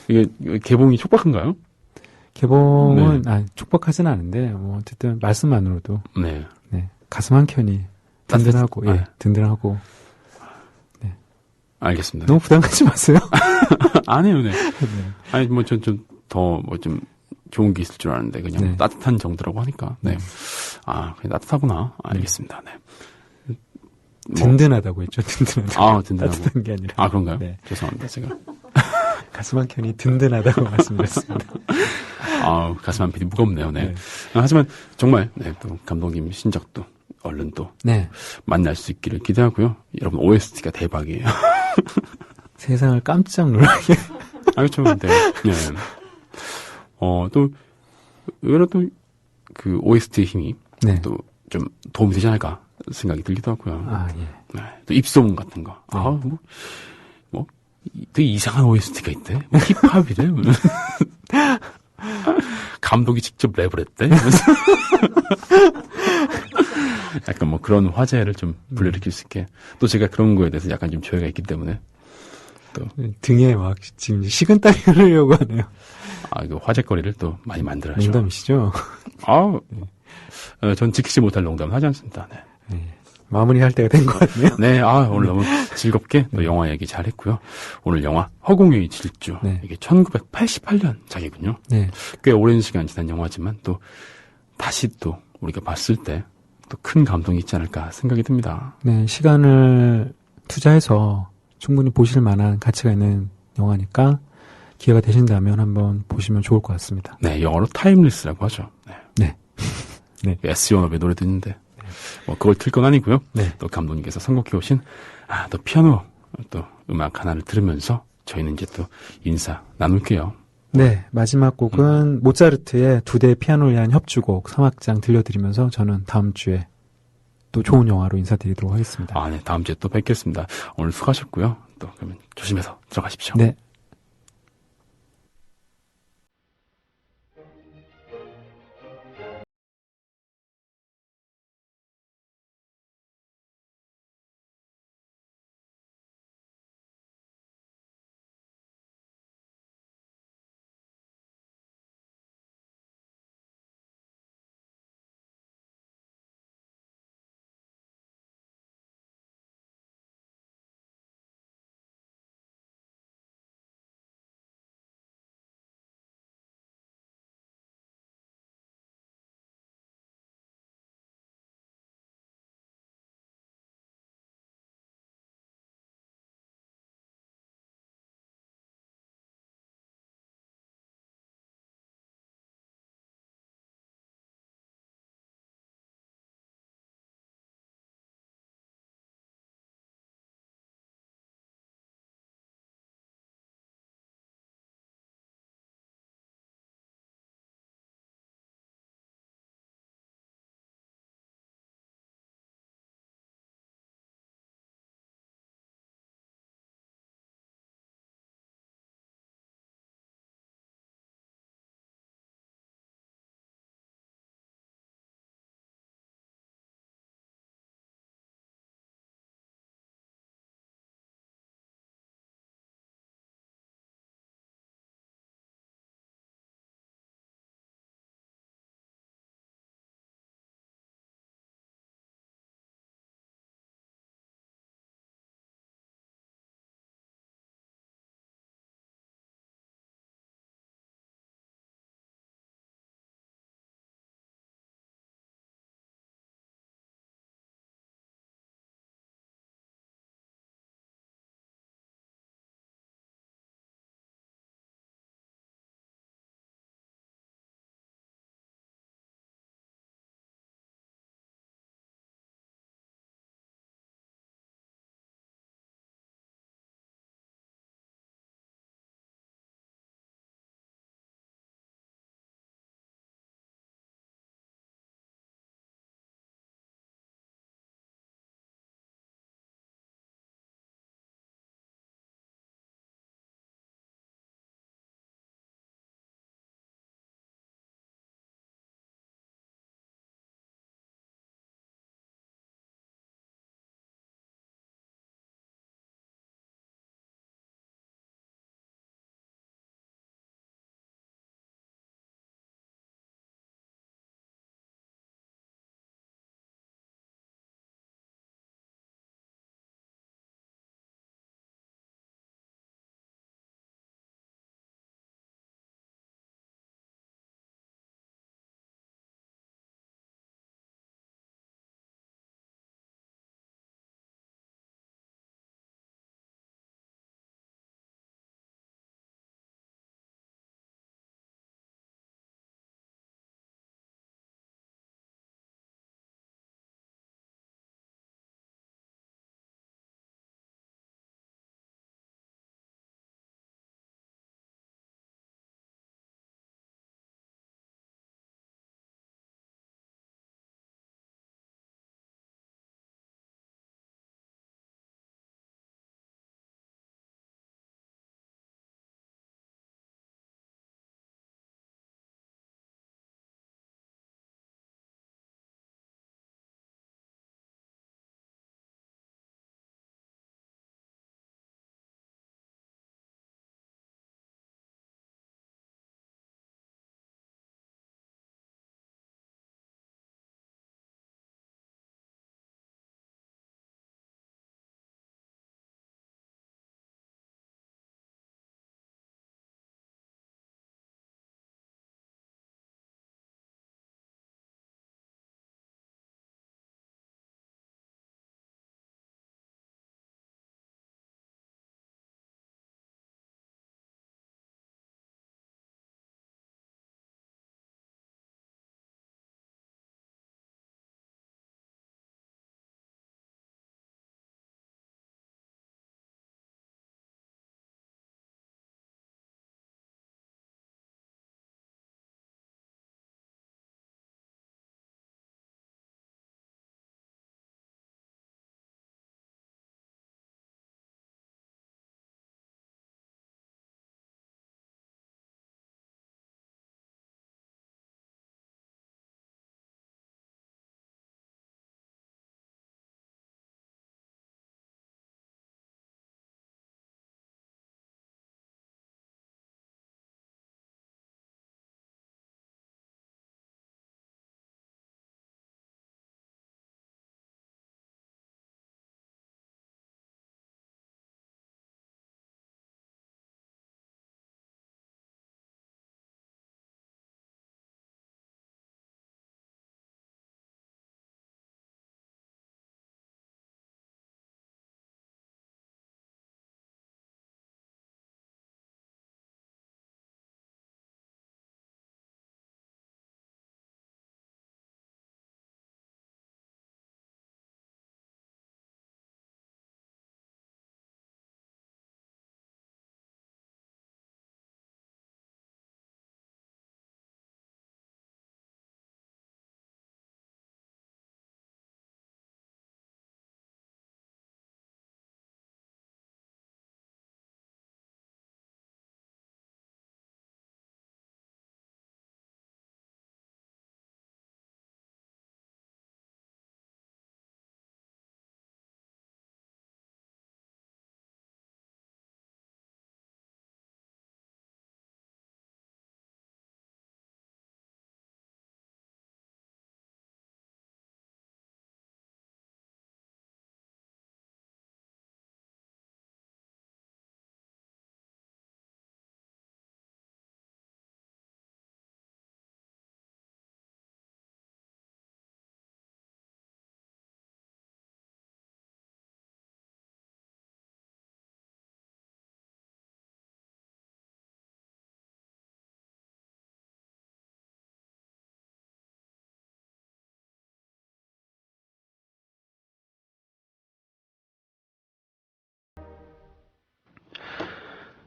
이게 개봉이 촉박한가요? 개봉은 촉박하지는 않은데 뭐 어쨌든 말씀만으로도 네. 네. 가슴 한 켠이 든든하고 예, 든든하고. 네. 알겠습니다. 너무 부담 갖지 마세요. 아니에요, 네. 네. 아니 뭐 좀 더 뭐 좀 좋은 게 있을 줄 알았는데 그냥 네. 따뜻한 정도라고 하니까 네. 그냥 따뜻하구나. 알겠습니다. 네. 든든하다고 했죠. 든든하다. 든든하고. 따뜻한 게 아니라. 그런가요? 네. 죄송합니다. 제가. 가슴 한 켠이 든든하다고 말씀드렸습니다. 가슴 한 켠이 무겁네요. 네. 네. 하지만 정말 네, 또 감독님 신작도 얼른 또 네. 만날 수 있기를 기대하고요. 여러분 OST가 대박이에요. 세상을 깜짝 놀라게. 그렇죠. 네. 네. 또 의외로 또 그 OST의 힘이 네. 또 좀 도움이 되지 않을까 생각이 들기도 하고요. 예. 네. 또 입소문 같은 거. 되게 이상한 OST가 있대. 힙합이래. 감독이 직접 랩을 했대. 약간 뭐 그런 화제를 좀 불러일으킬 수 있게. 또 제가 그런 거에 대해서 약간 좀 조예가 있기 때문에. 또. 등에 막 지금 식은땀이 흐르려고 하네요. 그 화제거리를 또 많이 만들어야죠. 농담이시죠? 전 지키지 못할 농담은 하지 않습니다. 네. 네. 마무리할 때가 된 것 같네요. 네, 오늘 너무 즐겁게 또 영화 얘기 잘했고요. 오늘 영화 허공의 질주. 네. 이게 1988년 작이군요. 네. 꽤 오랜 시간 지난 영화지만 또 다시 또 우리가 봤을 때 또 큰 감동이 있지 않을까 생각이 듭니다. 네, 시간을 투자해서 충분히 보실 만한 가치가 있는 영화니까 기회가 되신다면 한번 보시면 좋을 것 같습니다. 네, 영어로 타임리스라고 하죠. 네. 네. 네. S.연업의 노래 듣는데 뭐 그걸 틀 건 아니고요. 네. 또 감독님께서 선곡해 오신 또 피아노 또 음악 하나를 들으면서 저희는 이제 또 인사 나눌게요. 네, 마지막 곡은 모차르트의 2대 피아노를 위한 협주곡 3악장 들려드리면서 저는 다음 주에 또 좋은 영화로 인사드리도록 하겠습니다. 네, 다음 주에 또 뵙겠습니다. 오늘 수고하셨고요. 또 그러면 조심해서 들어가십시오. 네.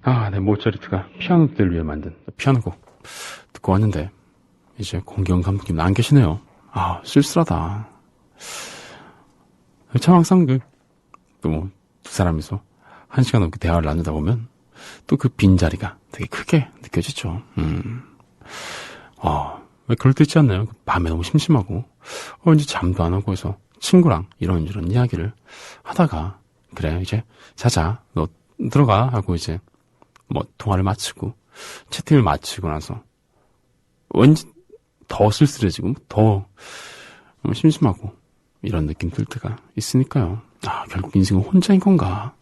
네, 모차르트가 피아노들을 위해 만든 피아노곡 듣고 왔는데, 이제 공경 감독님 안 계시네요. 쓸쓸하다. 참 항상 또 두 사람이서 1시간 넘게 대화를 나누다 보면 또 그 빈자리가 되게 크게 느껴지죠. 왜 그럴 때 있지 않나요? 밤에 너무 심심하고, 이제 잠도 안 오고 해서 친구랑 이런저런 이야기를 하다가, 그래, 이제 자자, 너 들어가 하고 이제 통화를 마치고, 채팅을 마치고 나서, 왠지 더 쓸쓸해지고, 더 심심하고, 이런 느낌 들 때가 있으니까요. 결국 인생은 혼자인 건가?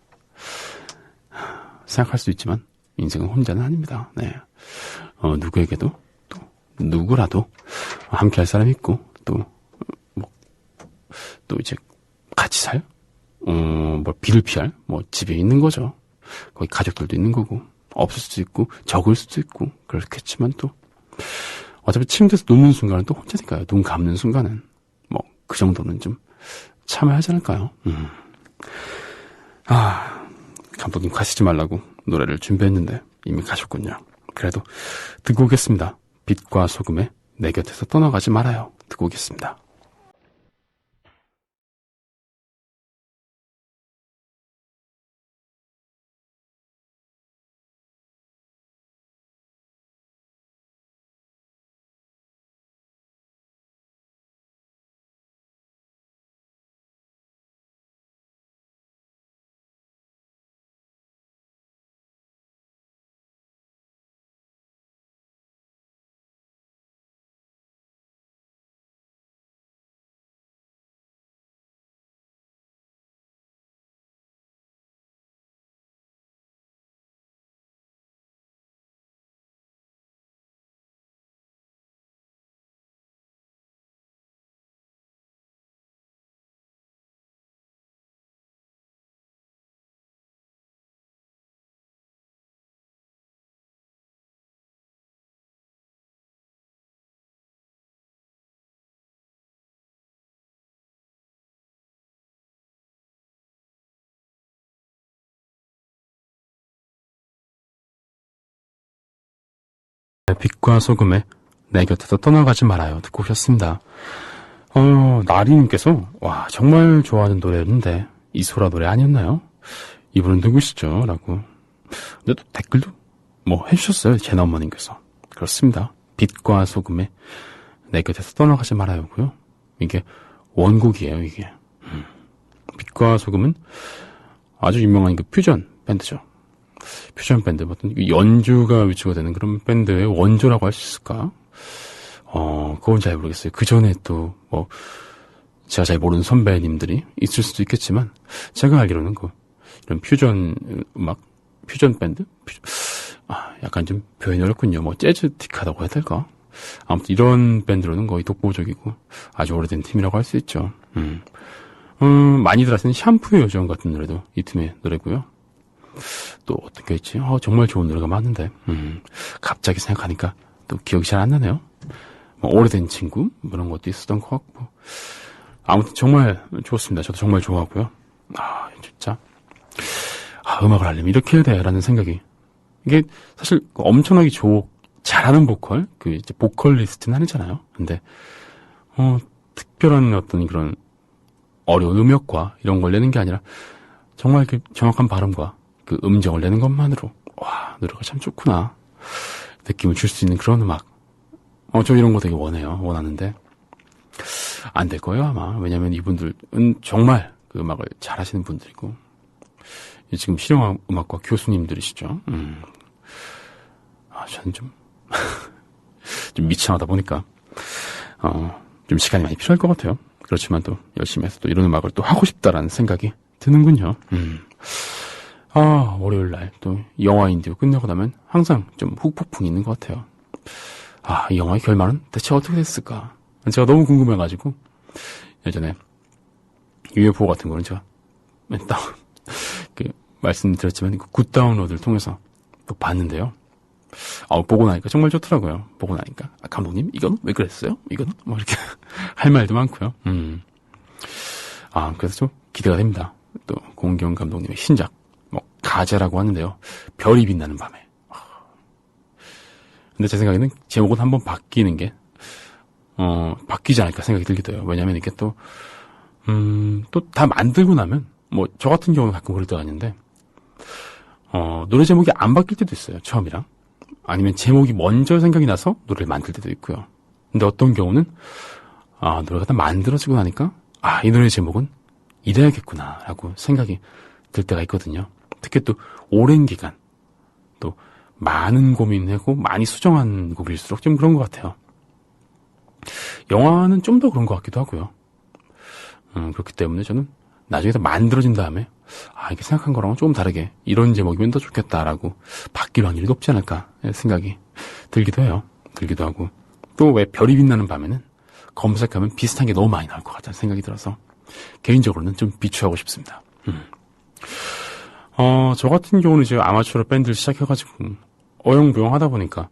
생각할 수 있지만, 인생은 혼자는 아닙니다. 네. 누구에게도, 또, 누구라도, 함께 할 사람이 있고, 또 이제, 같이 살? 비를 피할? 집에 있는 거죠. 거기 가족들도 있는 거고, 없을 수도 있고, 적을 수도 있고, 그렇겠지만 또, 어차피 침대에서 눕는 순간은 또 혼자니까요. 눈 감는 순간은. 그 정도는 좀 참아야 하지 않을까요? 감독님 가시지 말라고 노래를 준비했는데 이미 가셨군요. 그래도 듣고 오겠습니다. 빛과 소금의 내 곁에서 떠나가지 말아요. 듣고 오겠습니다. 빛과 소금의 내 곁에서 떠나가지 말아요. 듣고 오셨습니다. 나리님께서, 정말 좋아하는 노래였는데, 이소라 노래 아니었나요? 이분은 누구시죠? 라고. 근데 또 댓글도 해주셨어요. 제나 어머님께서. 그렇습니다. 빛과 소금의 내 곁에서 떠나가지 말아요고요. 이게 원곡이에요, 이게. 빛과 소금은 아주 유명한 퓨전 밴드죠. 퓨전 밴드, 연주가 위주가 되는 그런 밴드의 원조라고 할 수 있을까? 그건 잘 모르겠어요. 그 전에 또, 제가 잘 모르는 선배님들이 있을 수도 있겠지만, 제가 알기로는 이런 퓨전 음악, 퓨전 밴드? 약간 좀 표현이 어렵군요. 재즈틱하다고 해야 될까? 아무튼 이런 밴드로는 거의 독보적이고, 아주 오래된 팀이라고 할 수 있죠. 많이들 아시는 샴푸의 요정 같은 노래도 이 팀의 노래고요. 또 어떤 게 있지? 정말 좋은 노래가 많은데 갑자기 생각하니까 또 기억이 잘 안 나네요. 오래된 친구 그런 것도 있었던 것 같고 아무튼 정말 좋습니다. 저도 정말 좋아하고요. 진짜 음악을 하려면 이렇게 해야 돼라는 생각이 이게 사실 엄청나게 잘하는 보컬 이제 보컬리스트는 아니잖아요. 근데 특별한 어떤 그런 어려운 음역과 이런 걸 내는 게 아니라 정말 정확한 발음과 그 음정을 내는 것만으로 노래가 참 좋구나 느낌을 줄 수 있는 그런 음악 저 이런 거 되게 원하는데 안 될 거예요 아마. 왜냐면 이분들은 정말 그 음악을 잘 하시는 분들이고 지금 실용음악과 교수님들이시죠. 저는 좀 미천하다 보니까 좀 시간이 많이 필요할 것 같아요. 그렇지만 또 열심히 해서 또 이런 음악을 또 하고 싶다라는 생각이 드는군요. 월요일 날 또 영화 인디오 끝나고 나면 항상 좀 후폭풍이 있는 것 같아요. 이 영화의 결말은 대체 어떻게 됐을까? 제가 너무 궁금해가지고 예전에 UFO 같은 거는 제가 말씀드렸지만 굿 다운로드를 통해서 또 봤는데요. 보고 나니까 정말 좋더라고요. 보고 나니까 감독님 이건 왜 그랬어요? 이건 이렇게 할 말도 많고요. 그래서 좀 기대가 됩니다. 또 공경 감독님의 신작 가제라고 하는데요. 별이 빛나는 밤에. 근데 제 생각에는 제목은 한번 바뀌는 게 바뀌지 않을까 생각이 들기도 해요. 왜냐면 이게 또 다 만들고 나면, 저 같은 경우는 가끔 그럴 때가 있는데, 노래 제목이 안 바뀔 때도 있어요, 처음이랑. 아니면 제목이 먼저 생각이 나서 노래를 만들 때도 있고요. 근데 어떤 경우는, 노래가 다 만들어지고 나니까, 이 노래 제목은 이래야겠구나, 라고 생각이 들 때가 있거든요. 특히 또, 오랜 기간, 또, 많은 고민하고 많이 수정한 곡일수록 좀 그런 것 같아요. 영화는 좀 더 그런 것 같기도 하고요. 그렇기 때문에 저는 나중에 더 만들어진 다음에 이게 생각한 거랑은 조금 다르게 이런 제목이면 더 좋겠다라고 바뀔 확률이 높지 않을까 생각이 들기도 해요. 들기도 하고 또 왜 별이 빛나는 밤에는 검색하면 비슷한 게 너무 많이 나올 것 같다는 생각이 들어서 개인적으로는 좀 비추하고 싶습니다. 저 같은 경우는 이제 아마추어 밴드를 시작해가지고 어영부영 하다 보니까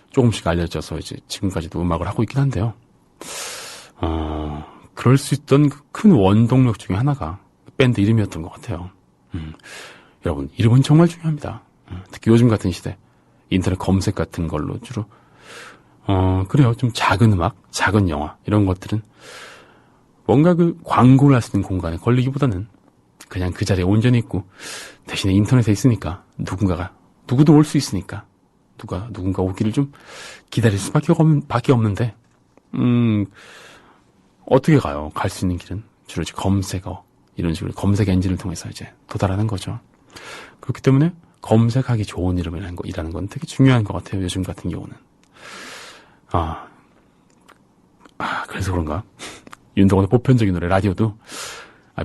조금씩 알려져서 이제 지금까지도 음악을 하고 있긴 한데요. 그럴 수 있던 큰 원동력 중에 하나가 밴드 이름이었던 것 같아요. 여러분, 이름은 정말 중요합니다. 특히 요즘 같은 시대, 인터넷 검색 같은 걸로 주로, 그래요. 좀 작은 음악, 작은 영화, 이런 것들은 뭔가 그 광고를 할 수 있는 공간에 걸리기보다는 그냥 그 자리에 온전히 있고, 대신에 인터넷에 있으니까 누구도 올 수 있으니까, 누군가 오기를 좀 기다릴 수밖에 없는데, 어떻게 가요? 갈 수 있는 길은 주로 이제 검색어, 이런 식으로 검색 엔진을 통해서 이제 도달하는 거죠. 그렇기 때문에 검색하기 좋은 이름이라는 건 되게 중요한 것 같아요. 요즘 같은 경우는. 그래서 그런가? 윤동원의 보편적인 노래, 라디오도,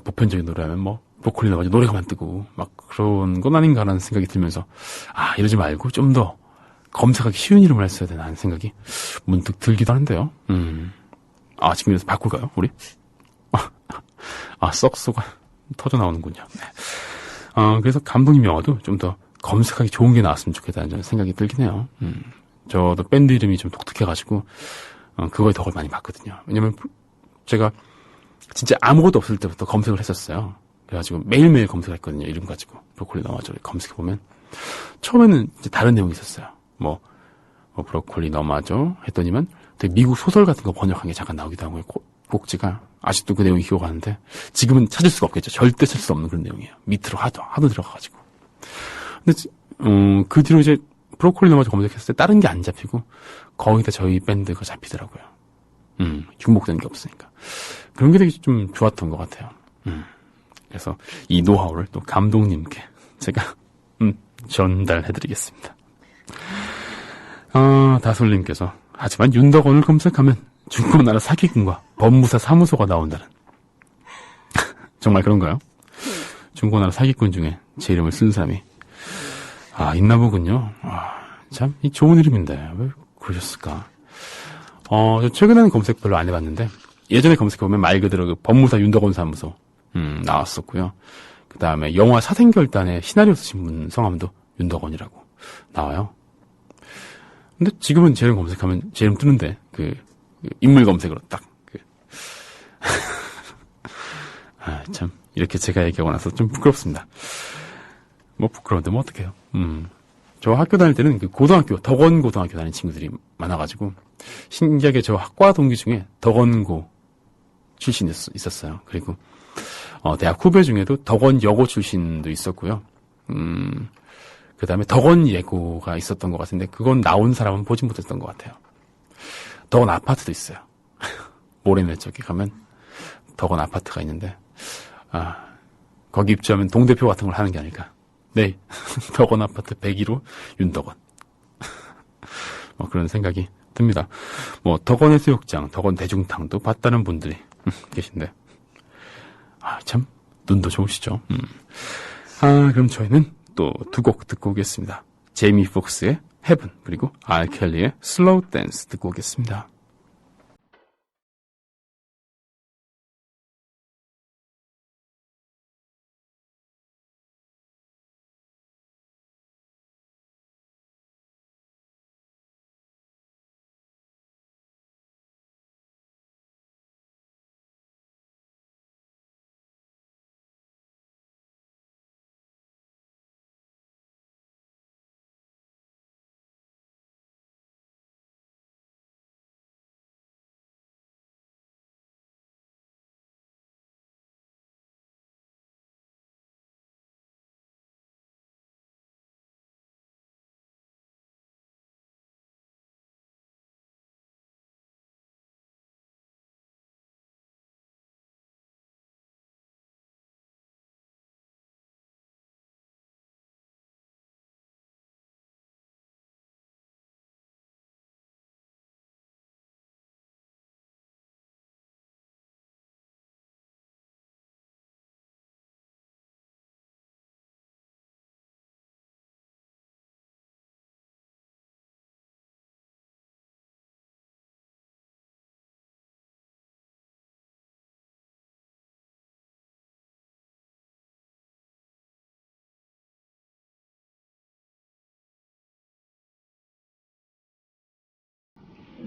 보편적인 노래하면 브로콜리 나가지고 노래가만 뜨고, 막 그런 건 아닌가라는 생각이 들면서, 이러지 말고 좀 더 검색하기 쉬운 이름을 했어야 되나 하는 생각이 문득 들기도 하는데요. 지금 이래서 바꿀까요, 우리? 썩소가 터져 나오는군요. 네. 그래서 감독님 영화도 좀 더 검색하기 좋은 게 나왔으면 좋겠다는 생각이 들긴 해요. 저도 밴드 이름이 좀 독특해가지고, 그거에 덕을 많이 봤거든요. 왜냐면, 제가 진짜 아무것도 없을 때부터 검색을 했었어요. 그래가지고 매일매일 검색을 했거든요. 이름 가지고. 브로콜리 너마저 검색해보면. 처음에는 이제 다른 내용이 있었어요. 브로콜리 너마저 했더니만 되게 미국 소설 같은 거 번역한 게 잠깐 나오기도 하고, 꼭지가 아직도 그 내용이 기억하는데, 지금은 찾을 수가 없겠죠. 절대 찾을 수 없는 그런 내용이에요. 밑으로 하도 들어가가지고. 근데, 그 뒤로 이제 브로콜리 너마저 검색했을 때 다른 게 안 잡히고, 거기다 저희 밴드가 잡히더라고요. 중복되는 게 없으니까. 그런 게 되게 좀 좋았던 것 같아요. 그래서 이 노하우를 또 감독님께 제가, 전달해드리겠습니다. 다솔님께서, 하지만 윤덕원을 검색하면 중고나라 사기꾼과 법무사 사무소가 나온다는. 정말 그런가요? 중고나라 사기꾼 중에 제 이름을 쓴 사람이, 있나 보군요. 참, 이 좋은 이름인데, 왜 그러셨을까? 저 최근에는 검색 별로 안 해봤는데, 예전에 검색해보면 말 그대로 그 법무사 윤덕원 사무소, 나왔었고요. 그 다음에 영화 사생결단에 시나리오 쓰신 분 성함도 윤덕원이라고 나와요. 근데 지금은 제 이름 검색하면 제 이름 뜨는데, 인물 검색으로 딱, 참, 이렇게 제가 얘기하고 나서 좀 부끄럽습니다. 부끄러운데 어떡해요. 저 학교 다닐 때는 고등학교, 덕원고등학교 다니는 친구들이 많아가지고, 신기하게 저 학과 동기 중에 덕원고 출신이 있었어요. 그리고, 대학 후배 중에도 덕원여고 출신도 있었고요. 그 다음에 덕원예고가 있었던 것 같은데, 그건 나온 사람은 보지 못했던 것 같아요. 덕원 아파트도 있어요. 모래내 쪽에 가면 덕원 아파트가 있는데, 거기 입주하면 동대표 같은 걸 하는 게 아닐까. 네. 덕원 아파트 102로 윤덕원. 그런 생각이 듭니다. 덕원 해수욕장, 덕원 대중탕도 봤다는 분들이 계신데. 참, 눈도 좋으시죠. 그럼 저희는 또 두 곡 듣고 오겠습니다. 제이미 폭스의 헤븐, 그리고 알 켈리의 슬로우 댄스 듣고 오겠습니다.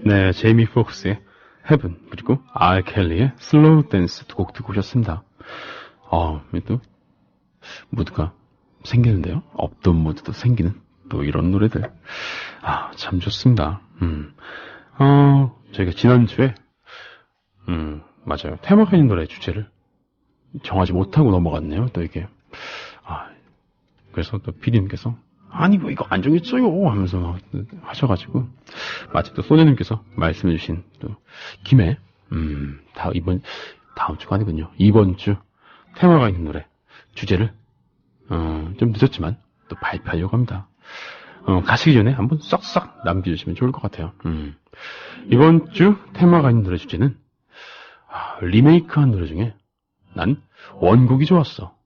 네, 제이미 폭스의 헤븐, 그리고 알 켈리의 슬로우 댄스 두 곡 듣고 오셨습니다. 또, 무드가 생기는데요. 없던 무드도 생기는 또 이런 노래들. 참 좋습니다. 저희가 지난주에, 맞아요. 테마가 있는 노래 주제를 정하지 못하고 넘어갔네요. 또 이게. 그래서 또 PD님께서 아니 뭐 이거 안 정했어요 하면서 막 하셔가지고 마치 또 소녀님께서 말씀해주신 또 김에 다음 주가 아니군요. 이번 주 테마가 있는 노래 주제를 좀 늦었지만 또 발표하려고 합니다. 가시기 전에 한번 싹싹 남겨주시면 좋을 것 같아요. 이번 주 테마가 있는 노래 주제는 리메이크한 노래 중에 난 원곡이 좋았어.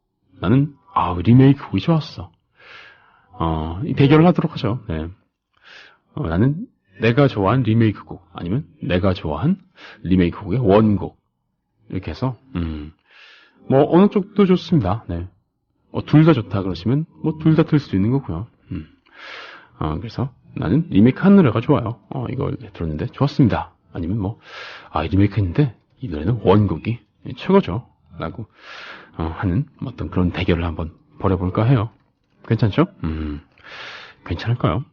나는 리메이크곡이 좋았어. 이 대결을 하도록 하죠. 네. 나는 내가 좋아한 리메이크곡 아니면 내가 좋아한 리메이크곡의 원곡 이렇게 해서 뭐 어느 쪽도 좋습니다. 네. 둘 다 좋다 그러시면 뭐 둘 다 틀 수도 있는 거고요. 그래서 나는 리메이크한 노래가 좋아요. 이걸 들었는데 좋았습니다. 아니면 뭐 리메이크했는데 이 노래는 원곡이 최고죠. 라고 하는 어떤 그런 대결을 한번 벌여볼까 해요. 괜찮죠? 괜찮을까요?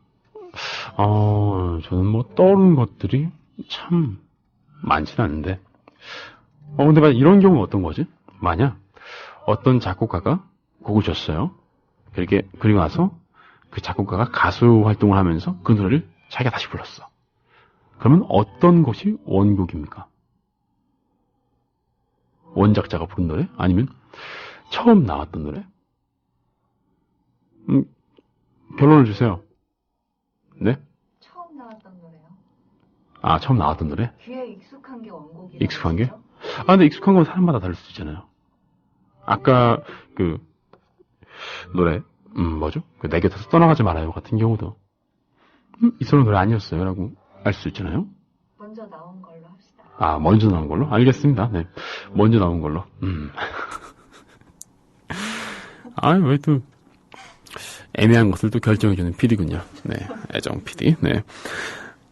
저는 뭐 떠오르는 것들이 참 많지는 않은데 근데 만약 이런 경우는 어떤 거지? 만약 어떤 작곡가가 곡을 줬어요. 그리고 나서 그 작곡가가 가수 활동을 하면서 그 노래를 자기가 다시 불렀어. 그러면 어떤 것이 원곡입니까? 원작자가 부른 노래? 아니면 처음 나왔던 노래? 결론을 주세요. 네? 처음 나왔던 노래요. 처음 나왔던 노래? 귀에 익숙한 게 원곡이라고. 익숙한 게? 근데 익숙한 건 사람마다 다를 수 있잖아요. 아까 그 노래 뭐죠? 내 곁에서 떠나가지 말아요 같은 경우도 이 사람 노래 아니었어요 라고 알 수 있잖아요. 먼저 나온 걸로 합시다. 먼저 나온 걸로? 알겠습니다. 네. 먼저 나온 걸로. 왜 또 애매한 것을 또 결정해주는 PD군요. 네. 애정 PD. 네.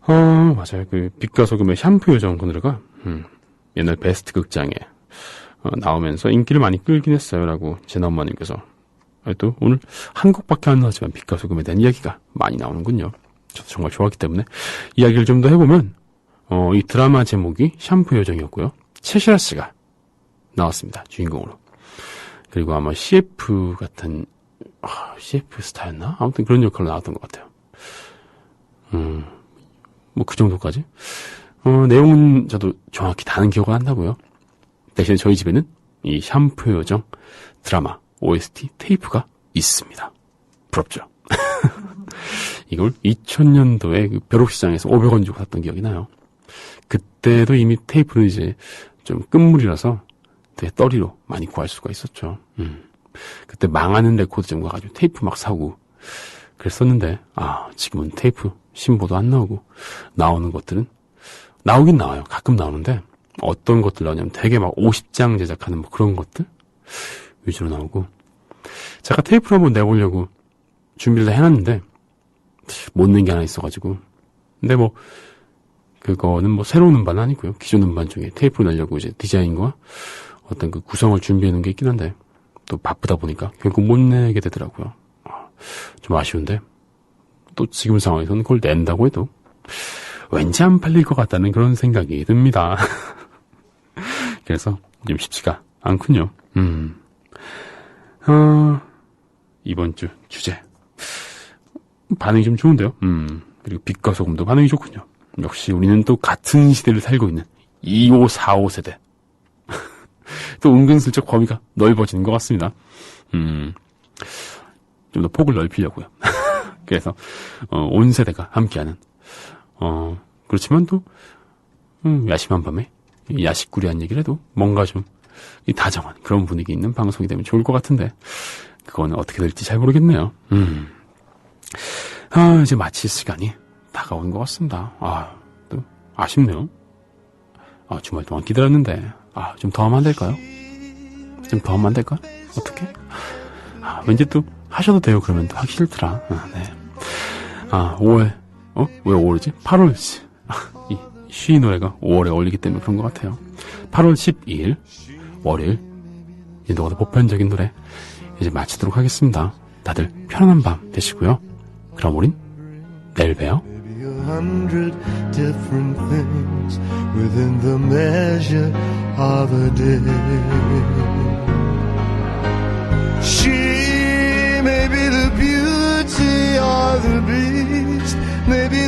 맞아요. 그 빛과 소금의 샴푸 요정 그 노래가 옛날 베스트 극장에 나오면서 인기를 많이 끌긴 했어요. 라고 제나 엄마님께서 또 오늘 한 곡밖에 안 나왔지만 빛과 소금에 대한 이야기가 많이 나오는군요. 저도 정말 좋아하기 때문에 이야기를 좀 더 해보면 이 드라마 제목이 샴푸 요정이었고요. 최시라 씨가 나왔습니다. 주인공으로. 그리고 아마 CF 같은 CF 스타였나? 아무튼 그런 역할로 나왔던 것 같아요. 뭐 그 정도까지. 내용은 저도 정확히 다는 기억은 안 나고요. 대신에 저희 집에는 이 샴푸 요정 드라마 OST 테이프가 있습니다. 부럽죠? 이걸 2000년도에 그 벼룩시장에서 500원 주고 샀던 기억이 나요. 그때도 이미 테이프는 이제 좀 끝물이라서 되게 떨이로 많이 구할 수가 있었죠. 그때 망하는 레코드점 가가지고 테이프 막 사고 그랬었는데 지금은 테이프 신보도 안 나오고 나오는 것들은 나오긴 나와요. 가끔 나오는데 어떤 것들 나오냐면 되게 막 50장 제작하는 뭐 그런 것들 위주로 나오고 제가 테이프를 한번 내보려고 준비를 다 해놨는데 못 낸 게 하나 있어가지고 근데 뭐 그거는 뭐 새로운 음반은 아니고요. 기존 음반 중에 테이프로 내려고 이제 디자인과 어떤 그 구성을 준비해놓은 게 있긴 한데 또 바쁘다 보니까 결국 못 내게 되더라고요. 좀 아쉬운데 또 지금 상황에서는 그걸 낸다고 해도 왠지 안 팔릴 것 같다는 그런 생각이 듭니다. 그래서 좀 쉽지가 않군요. 이번 주 주제 반응이 좀 좋은데요. 그리고 빛과 소금도 반응이 좋군요. 역시 우리는 또 같은 시대를 살고 있는 2545 세대. 또 은근슬쩍 범위가 넓어지는 것 같습니다. 좀 더 폭을 넓히려고요. 그래서 온 세대가 함께하는 그렇지만 또 야심한 밤에 야식구리한 얘기를 해도 뭔가 좀 다정한 그런 분위기 있는 방송이 되면 좋을 것 같은데 그거는 어떻게 될지 잘 모르겠네요. 이제 마칠 시간이 다가온 것 같습니다. 또 아쉽네요. 주말 동안 기다렸는데 좀 더 하면 안 될까요? 좀 더 하면 안 될까? 어떻게? 왠지 또 하셔도 돼요. 그러면 또 하기 싫더라. 네. 5월 왜 5월이지? 8월이지. 이 쉬 노래가 5월에 어울리기 때문에 그런 것 같아요. 8월 12일 월요일 인도가도 보편적인 노래 이제 마치도록 하겠습니다. 다들 편안한 밤 되시고요. 그럼 우린 내일 봬요. 100 different things within the measure of a day. She may be the beauty or the beast, maybe